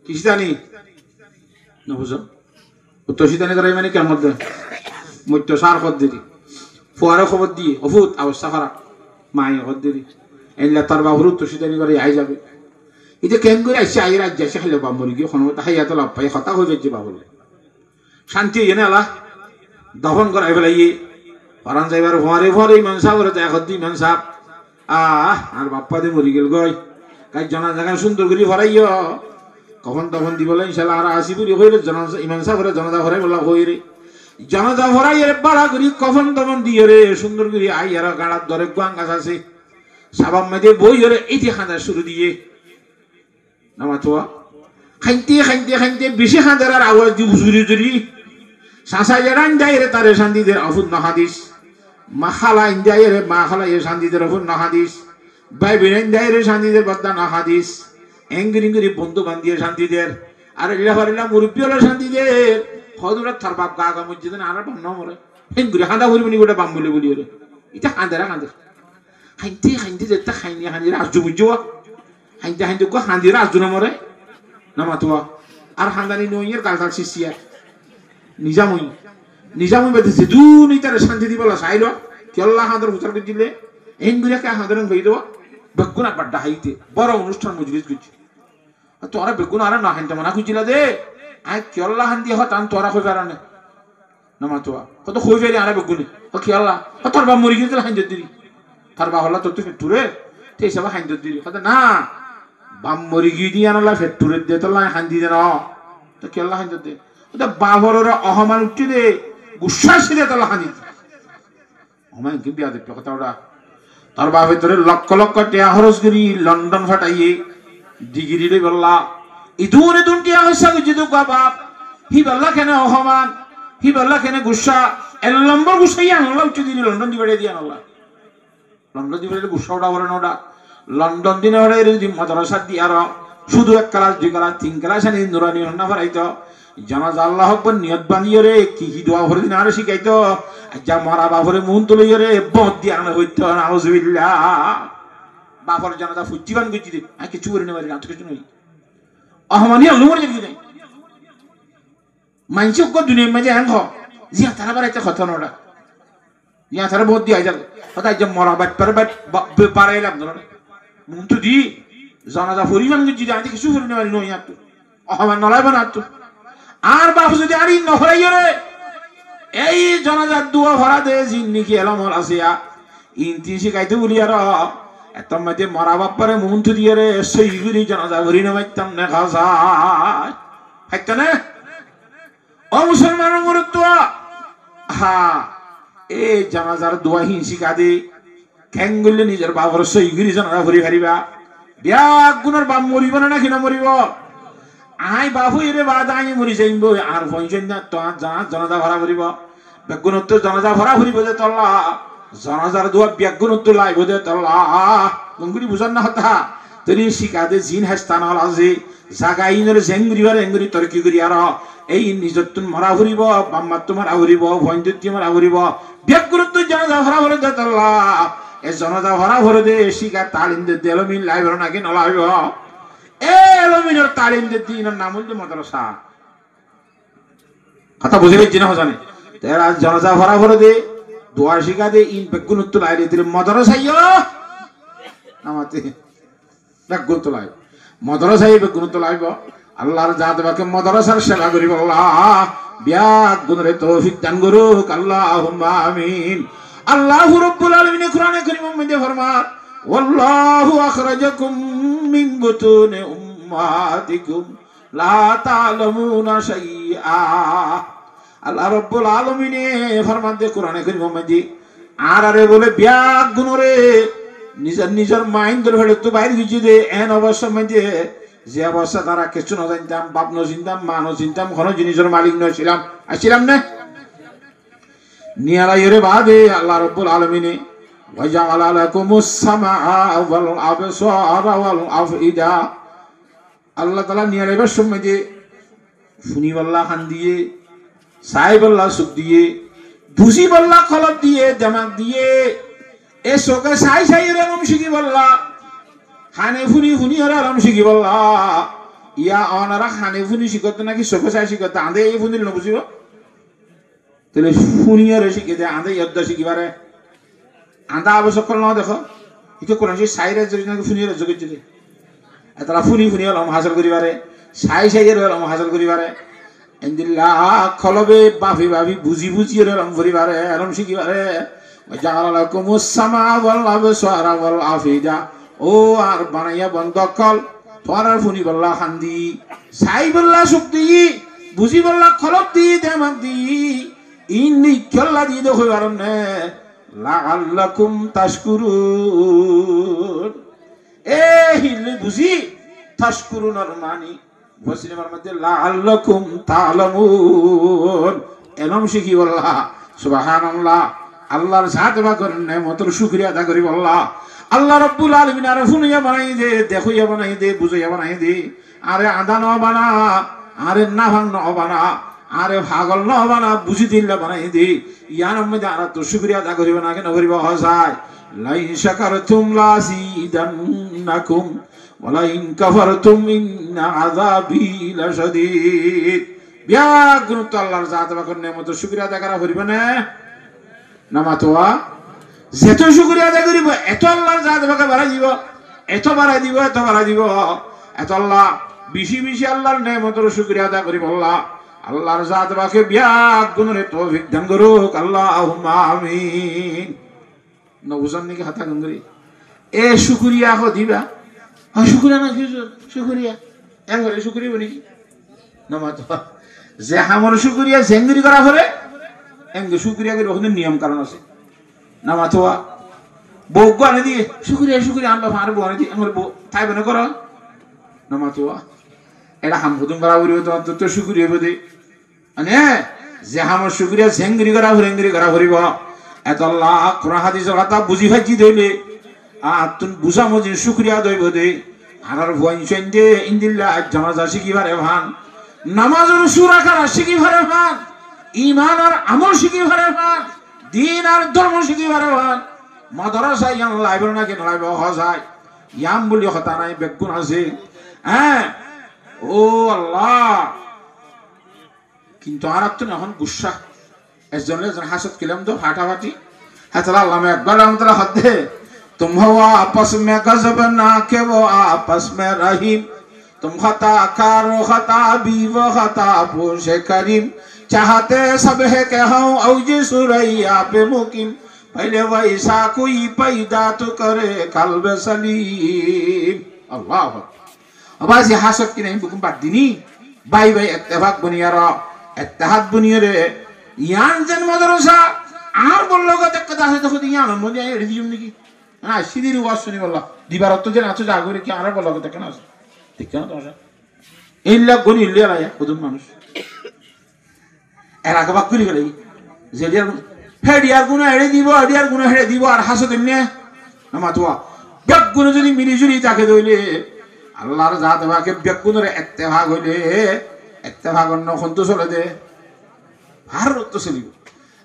কিসিতানি না বুঝো উত্তরসিতানি করে মানে কেমন মধ্যে মধ্য সার কর দেরি ফুয়ারে খবর দিয়ে অভূত অবস্থা খারাপ মাই কর দেরি এনলা তার বাবর উত্তরসিতানি করে আই যাবে এটা কেন করে আইসে আই রাজ্য আসে খাইলে বামরি গিয়ে কোনো হাইয়া তো লাভ পাই হতা হয়ে যাচ্ছে বাবুলে শান্তি এনে আলা দফন করাই ফেলাই পারান যাইবার ভরে ইমান সাহ এখন ইমান সাহ আর বাপ্পা দিয়ে মরি গেল গই কাজ জনা জায়গা সুন্দর করে ভরাইও কখন তখন দিবলে ইনশাল্লাহ আর আসি বুড়ি হইলে ইমান সাহ জনতা ভরাই বলা হই রে জানাজা ভরাই এর বাড়া করি কফন তখন দিয়ে রে সুন্দর করে আইয়ার গাড়ার ধরে গুয়াং গাছ আছে সাবাম মেদে বই ধরে এটি খাঁদা শুরু দিয়ে নামাতোয়া খাইতে খাইতে খাইতে বেশি খাঁদার আর আওয়াজ দিব জুরি জুরি সাসা এরান যায় রে তারে শান্তিদের অফুন হাদিস মা খালা ইন্দায় রে মা খালা এ শান্তিদের অফুন হাদিস ভাই বেরেন যায় রে শান্তিদের বদ্দা না হাদিস এঙ্গিরি বন্ধু বান্ধিয়ে শান্তিদের আর এলা ফারিলা মুরব্বী হলো শান্তিদের হদুরা থার বাপ গা গা মসজিদে আর বাম না মরে হেঙ্গুরি হাঁদা বলবি গোটা বাম বলে বলি রে এটা হাঁদারা হাঁদের হাইতে হাইতে যেতে খাইনি হাঁদি রাজু বুঝুয়া হাইতে হাইতে গো হাঁদি রাজু না মরে নামাতোয়া আর হাঁদানি নইয়ের গালতাল শিশিয়া নিজামই বেঁধেছে দুই তার শান্তি দিবলা চাইল কেল্লা হাঁদের উচার করে দিলে হেঙ্গুরিয়াকে হাঁদের হয়ে দেওয়া বেগুন একবার ডাহাইতে বড় অনুষ্ঠান মজলিস করছি তোরা বেগুন আর না হাঁটতে মানা খুঁজিলা দে আয় কেল্লা হান দিয়ে হতান তোরা হয়ে বেড়ানে নামাতোয়া কত হয়ে ফেরি আরে বেগুনে ও কেল্লা তোর বা মরি গিয়েছিল হাইন দিদি তার বা হল্লা তোর তো ফেটুরে তো হিসাবে হাইন দিদি কথা না বাম মরি গিয়ে দিয়ে আনলা ফেটুরে দিয়ে তোর হান দিয়ে না তো কেল্লা হাইন দিদি ওটা বাবরের অহমান উঠি দে গুসা ছিঁড়ে তোর হানি অহমান কি বিয়া দেখলো কথা ওটা তার বা ভেতরে লক্ষ লক্ষ টিয়া খরচ করি লন্ডন ফাটাইয়ে ডিগ্রি রে বললা ইদুন ইদুন টিয়া হইসা বুঝিদু বাপ হি বললা কেন অহমান হি বললা কেন গুসা এল নম্বর গুসাইয়া আনলা উঠি দিলি লন্ডন দিবাড়ে দিয়ে আনলা লন্ডন দিবাড়ে গুসা ওটা বলে ওটা লন্ডন দিনে ওটা যদি মাদ্রাসা দিয়ে আর শুধু 1 ক্লাস 2 ক্লাস 3 ক্লাস আনি নুরানি হন্না ফারাইতো জানাজা আল্লাহ আকবার নিয়ত বানিয়ে রে কি দোয়া ভরে দিন আর শিখাইতো যা মারা বাপরে মন তুলে রে বদ দিয়ে আনা হইতো নাউজুবিল্লাহ বাপর জানাজা ফুজিবান গইছি দে আর কিছু করে নেবারি না কিছু নই আহমানি আল্লাহ মরে যাবি নাই মানসিক কো দুনিয়া মাঝে হ্যাং হ জিয়া তারা বারে একটা কথা নড়া ইয়া তারা বদ দিয়ে আইজাল কথা যে মরা বাট পারাইলাম না মন তো দি জানাজা ফুরিবান গইছি দে আর কিছু করে নেবারি নই আর তো আহমান নলাই বানা তো আর বাপ যদি আর ইন নহরাই রে এই জানাজার দুয়া ভরা দে জিন্নি কি এলাম আসিয়া ইনতি শিখাইতে বলি আর এত মধ্যে মরা বাপারে মুন্ত দিয়ে রে সেইগুলি জানাজা ভরি না মাইতাম না খাসায় হাইতা না ও মুসলমান গুরুত্ব হা এই জানাজার দোয়া হিন শিখা দে খেঙ্গুলি নিজের বাবার সেইগুলি জানাজা ভরি হারিবা বিয়া গুণের বাপ মরিব না নাকি না মরিব আই বাবু এরে বাদ আই মরি যাইব আর পয়সা না তো জানাজা ভরা ভরিব বেগুনত্ব জানাজা ভরা ভরিব যে তল্লা জানাজার দোয়া বেগুনত্ব লাইব যে তল্লা গঙ্গুরি বুঝান না হতা তরি শিকাদে জিন হাস্তান হল আছে জাগাইনের জেঙ্গুরি আর এঙ্গুরি তর্কি করি আর এই নিজত্তুন মারা ভরিব বাম্মাত্ত মারা ভরিব ভয়ন্তি মারা ভরিব বেগুনত্ব জানাজা ভরা ভরে যে তল্লা এ জানাজা ভরা ভরে দে শিকার তালিম দে দেলমিন লাইব নাকি নলাইব এলমিনের তালিম দিনের নাম হল মাদ্রাসা কথা বুঝে পেয়েছি না জানে তারা জানাজা ভরা ভরে দে দোয়া শিখা দে ইন বেগুন উত্তর আইলে দিলে মাদ্রাসাই নামাতে বেগুন তোলাই মাদ্রাসাই বেগুন তোলাইব আল্লাহর জাত বাকে মাদ্রাসার সেবা করিব আল্লাহ বেগুন রে তৌফিক দান করুক আল্লাহুম্মা আমিন আল্লাহু রাব্বুল আলামিন কোরআনে কারীমের মধ্যে ফরমান ওয়াল্লাহু আখরাজাকুম মিন বুতুনি উম্মাতিকুম লা তা'লামুনা শাইআ আল্লাহ রাব্বুল আলামিন ফরমান দে কোরআনে কারীমের মধ্যে আর আরে বলে ব্যাগ গুনরে নিজের মাইন্ডের ভেড়ে তো বাইরে গিয়ে দে এন অবস্থা মধ্যে যে অবস্থা তারা কিছু না জানতাম বাপ ন চিনতাম মা ন চিনতাম কোনো জিনিসের মালিক নছিলাম আসছিলাম না নিয়ালাই রে বাদে আল্লাহ রাব্বুল আলামিন وجعل لكم السمع والأبصار والأفئدة আল্লাহ তাআলা নিয়ে এবার সময় যে শুনি বল্লা খান দিয়ে সাই বল্লা সুখ দিয়ে বুঝি বল্লা খলক দিয়ে দিমাগ দিয়ে এ চোখে সাই সাই এরকম শিখি বল্লা খানে ফুনি ফুনি এরকম শিখি বল্লা ইয়া অনারা খানে ফুনি শিখতে নাকি চোখে সাই শিখতে আঁধে এই ফুনির নবুঝিব তাহলে ফুনি আর শিখে দে আঁধে ইয়দ্দ শিখিবারে আন্দা আবশ্যক না দেখো এটা কোরআন সেই সাইরে যদি নাকি ফুনি রাজ্য করছে তারা ফুনি ফুনি হলাম হাসল করিবারে সাই সাইয়ের হলাম হাসল করিবারে এন্দিল্লাহ খলবে বাফি বাফি বুঝি বুঝি হলাম করিবারে এরম শিখিবারে জাগালাকুমুস সামা ওয়াল আবসারা ওয়াল আফিদা ও আর বানাইয়া বন্ধ কল তোমার ফুনি বল্লা খান্দি সাই বল্লা শক্তি বুঝি বল্লা খলব দি দেমাক দি ইন্নি খেলা দিয়ে দেখো পারেন না লাআল্লাকুম তাশকুরুন এ হিলে বুঝি তাশকুরুন আর মানি মুসলিমের মধ্যে লাআল্লাকুম তা'লামুন এলম শিখি বল্লাহ সুবহানাল্লাহ আল্লাহর জাত বা করেন নেমতের শুকরিয়া আদা করি বল্লাহ আল্লাহ রাব্বুল আলামিন আর শুনিয়া বানাই দে দেখইয়া বানাই দে বুঝাইয়া বানাই দে আরে আদা ন বানা আরে না ভাঙ ন বানা আরে পাগল ন বানা বুঝি দিল্লা বানাই দে ইয়ার মধ্যে আর তো শুকরিয়া আদা করিব না কেন করিব হসায় লাইন শাকারতুম লাযিদান্নাকুম ওয়ালা ইন কাফারতুম ইন্না আযাবি লাশাদীদ বিয়াগুন তো আল্লাহর জাত বা করেন নেমতের শুকরিয়া আদা করা করিব না নামাতোয়া যেত শুকরিয়া আদায় করিব এত আল্লাহর জাত বাকে বাড়াই দিব এত বাড়াই দিব এত বাড়াই দিব এত আল্লাহ বেশি বেশি আল্লাহর নেমতের শুকরিয়া আদায় করিব আল্লাহ আল্লাহর জাত বাকে ব্যাগ গুণরে তৌফিক দান করুক আল্লাহুম্মা আমিন নবুজান নাকি হাতা গঙ্গরি এ শুকরিয়া হো দিবা শুকরিয়া না শুকরিয়া এঙ্গরে শুকরিয়া বনি নামাতোয়া যে আমার শুকরিয়া জেঙ্গরি করা হরে এঙ্গে শুকরিয়া করে ওখানে নিয়ম কারণ আছে নামাতোয়া বউ আনে দিয়ে শুকরিয়া শুকরিয়া আনবা আর বউ আনে দিয়ে আমার বউ তাই মনে করো নামাতোয়া এটা হাম হুতুম করা করিব তো শুকরিয়া বোধে মানে যে আমার শুকরিয়া ঝেঙ্গরি করা হরেঙ্গরি করা করিব এত আল্লাহ কোরআন হাদিসের কথা বুঝি ভাজি দইলে আর তুমি বুঝা মজি শুকরিয়া দইব দে আর ভয় দে ইন্দিল্লা জানাজা শিখিবারে ভান নামাজের সূরা কারা শিখিবারে ভান ইমান আর আমল শিখিবারে ভান দিন আর ধর্ম শিখিবারে ভান মাদ্রাসা ইয়ান লাইব না কেন লাইব হজায় ইয়াম বলি কথা নাই বেগুন আছে হ্যাঁ ও আল্লাহ কিন্তু আর তো এখন গুসা একজন হাসত কিলাম তো ফাটাফাটি হাতলা আল্লাহ মে একবার আমতলা হদে तुम हो आपस में गजब ना के वो आपस में रहीम तुम खता कारो खता भी वो खता पोशे करीम चाहते सब है के हम औजे सुरैया पे मुकीम पहले वैसा कोई पैदा तो करे कल्ब सलीम अल्लाह अब आज हासत की नहीं बुकुम बात दिनी बाई बाई इत्तेफाक बनिया रो इत्तेहाद बनिया रे यान जन मदरसा आर बोलो का तक कदा से तो खुद यान मुझे ये रिव्यू नहीं की हाँ सीधी रुआस सुनी बोला दीवार तो जन आचो जागो रे क्या आर बोलो का तक ना ठीक है ना तो ऐसा इन लोग गुनी ले रहा है खुद मानुष এরা কে বাকুরি গেল জেডিয়ার হেডিয়ার গুনা হেডে দিব হেডিয়ার গুনা হেডে দিব আর হাসো দিনে নামাতোয়া বেগুন যদি মিলি জুলি তাকে দইলে আল্লাহর জাত বাকে বেগুনের ইত্তেফাক হইলে ইত্তেফাক অন্য কোন তো চলে দে ভারত তো চলিব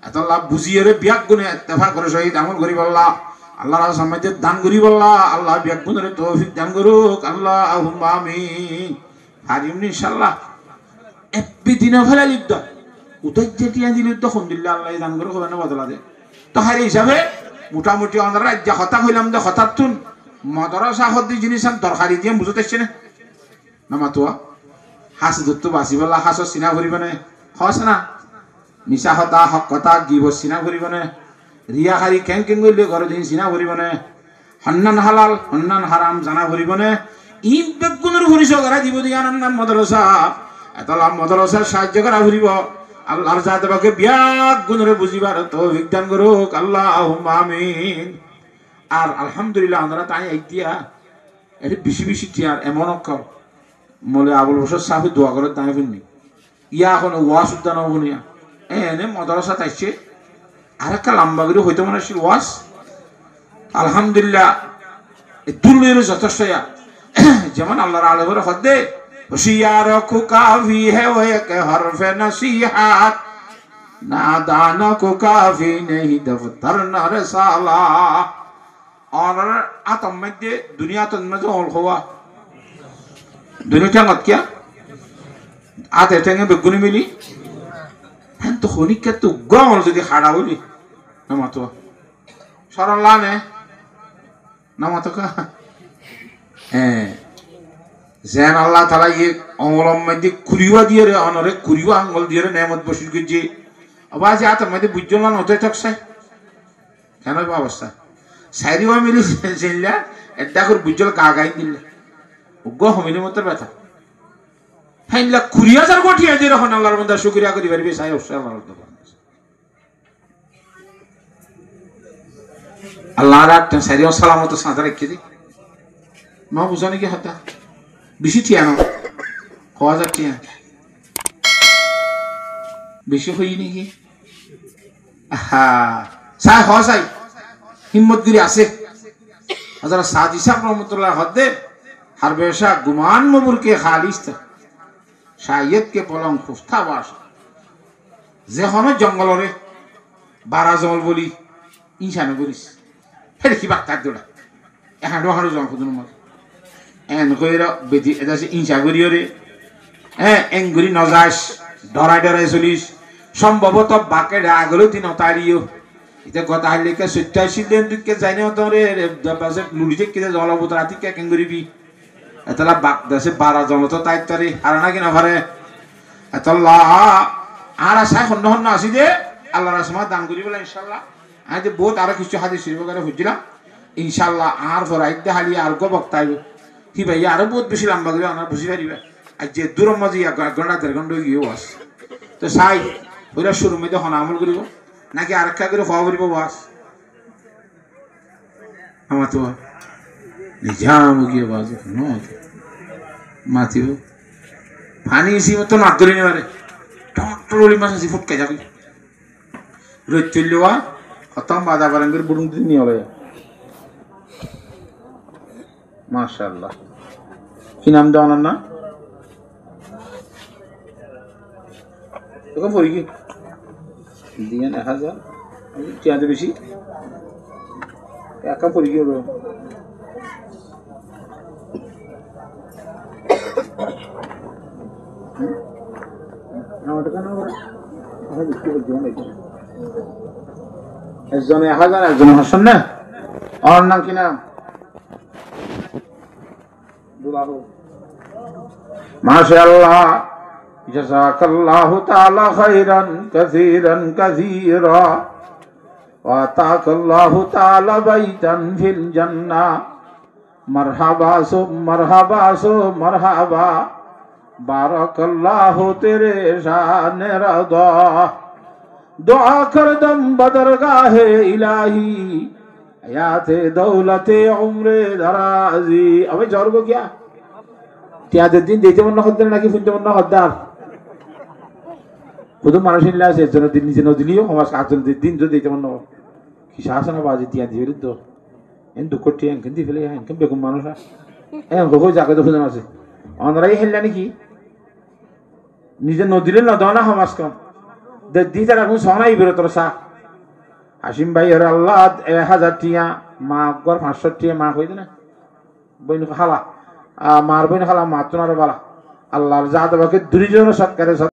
এত আল্লাহ বুঝিয়ে রে বেগুনে ইত্তেফাক করে শহীদ আমল করি বললা আল্লাহর সামনে দান করি বললা আল্লাহ বেগুনের তৌফিক দান করুক আল্লাহুম্মা আমিন হারিম ইনশাআল্লাহ এপি দিনা ফেলা লিখদ উদয় যেটিয়া দিল তখন দিল্লা আল্লাহ দান করে হবে না বদলা দে তো হারি হিসাবে মোটামুটি আমরা রাজ্য হতা হইলাম দে হঠাৎ তুন মাদ্রাসা হদ্দি জিনিস দরকারি দিয়ে বুঝতে আসছে না নামাতোয়া হাস ধরত বাসি বলা হাস চিনা করিব না হস না মিছা হতা হক কথা গিব চিনা করিব না রিয়া হারি কেং কেং করলে ঘর দিন চিনা করিব না হন্নান হালাল হন্নান হারাম জানা করিব না ই বেগুনের পরিচয় করা দিব দিয়া নাম মাদ্রাসা এতলা মাদ্রাসার সাহায্য করা করিব আল্লাহর জাত বাকে বিয়াক গুণরে বুঝিবার তৌফিক দান করুক আল্লাহুম্মা আমিন আর আলহামদুলিল্লাহ আমরা তাই আইতিয়া এটা বেশি বেশি টিয়ার এমন অক্ষর মলে আবুল বসর সাহেব দোয়া করে তাই ফিরনি ইয়া এখন ওয়াস উদ্যান হনিয়া এনে মাদ্রাসা তাইছে আর একটা লম্বা করে হইতে মনে ছিল ওয়াস আলহামদুলিল্লাহ দুলের যথেষ্ট যেমন আল্লাহর আলেমের হদে होशियारों को काफी है वो एक हर्फ नसीहत नादानों को काफी नहीं दफ्तर न रसाला और आतम में दे दुनिया तो में जो होल हुआ दुनिया क्या मत क्या आते थे बेगुनी मिली हैं तो होनी क्या तू गाँव से दिखाड़ा बोली नमः तो शरण लाने नमः तो का যেন আল্লাহ তাআলা এই অমলম মধ্যে কুরিওয়া দিয়ে রে অনরে কুরিওয়া আঙ্গল দিয়ে রে নেমত বসির গজি আবাজ আত মধ্যে বুঝজন হতে থাকছে কেন এই অবস্থা সাইরিওয়া মিলি জিল্লা এটা করে বুঝল গাগাই দিলে ওগো হমিনি মতর ব্যথা হাইলা কুরিয়া যার গঠিয়া দিয়ে রহন আল্লাহর বান্দা শুকরিয়া করি পারবে সাই আল্লাহর দরবার আল্লাহ রাখতেন সাইরিও সালামত সাঁতা রেখে দিই মা বুঝো নাকি হতা বেশি ঠিয়ানো হওয়া যাক ঠিয়া বেশি হই নাকি হা চাই হওয়া চাই হিম্মতগিরি আছে যারা সাজি সাহ রহমতুল্লাহ হদ্দে হার বেশা গুমান মবুর কে খালিস শায়দ কে পলং খুফতা বাস যে হন জঙ্গলরে বারা জঙ্গল বলি ইনসানে করিস ফের কি বাক তার দৌড়া এখানে হাঁড়ু জঙ্গল খুদুন মার এন কইরা বেদি এটা ইনসা করিও রে হ্যাঁ এঙ্গুরি নজাস ডরাই ডরাই চলিস সম্ভবত বাকে আগলেও দিন তারিও এটা কথা হাইলেকে সত্যাই সিলেন দুকে যাইনে তোরে বাসে লুড়ি যে কিতে জলাবত রাতি কে কেঙ্গুরিবি এতলা বাক দেশে বারা জলত তাই তারি আর না কিনা পারে এতলা আর আশা হন্ন হন্ন আসি যে আল্লাহর আসমা দান করি বলে ইনশাআল্লাহ আমি যে বহুত আরো কিছু হাদিস শরীফ করে বুঝছিলাম ইনশাআল্লাহ আর ফরাইতে হালি আর গো বক্তাইব কি ভাই আরো বহুত বেশি লম্বা করে আমরা বুঝি পারিবা আর যে দূর মাঝে 1 ঘন্টা 1.5 ঘন্টা গিয়েও আস তো সাই ওইটা শুরু মধ্যে হন আমল করিব নাকি আরেকটা করে খাওয়া করিব বাস আমার তো নিজাম গিয়ে বাস মাতিব পানি ইসি মতো না ধরে নেবারে টমাটোর ওলি মাছ আছে ফুটকে যাবি রোদ চললেওয়া খতম বাদা বারাঙ্গের বুড়ুং দিন নিয়ে হলে মাশাআল্লাহ কি নাম দেওয়া না তোকে পড়ি কি দিয়ে 1000 টিয়াতে বেশি একা পড়ি কি হলো একজনে 1000 একজনে হাসান না আর নাম কি নাম মাশাআল্লাহ জাযাকাল্লাহু তাআলা খাইরান কাসীরান কাসীরা ওয়া তাকাল্লাহু তাআলা বাইতান ফিল জান্নাহ মারহাবা মারহাবা মারহাবা বারাকাল্লাহু তেরে শানে রাদা दुआ कर दम बदरगाहे इलाही हयाते दौलते उम्रे दराजी अबे जोर को क्या তিয়াদের দিন দিতে মন খদ্দার নাকি ফুলতে মন খদ্দার শুধু মানুষের লাশ এর জন্য দিন নিজে নদিলিও সমাজ কাজন দিন যদি দিতে মন কি শাসন বাজি তিয়া দিবে তো এন দুঃখ টিয়া এনকেন দি ফেলে এনকেন বেগম মানুষ এন গো জায়গা তো খুঁজে আছে অনরাই হেললা নাকি নিজে নদিলে নদনা সমাজ কম দিতে রাখুন সোনাই বেরোতর সা হাসিম ভাই ওর আল্লাহ 1000 টিয়া মা গর 500 টিয়া মা কই না বইন খালা মার বইন খালা মাতুনার বালা আল্লাহর জাত বাকে দুইজন সৎকারে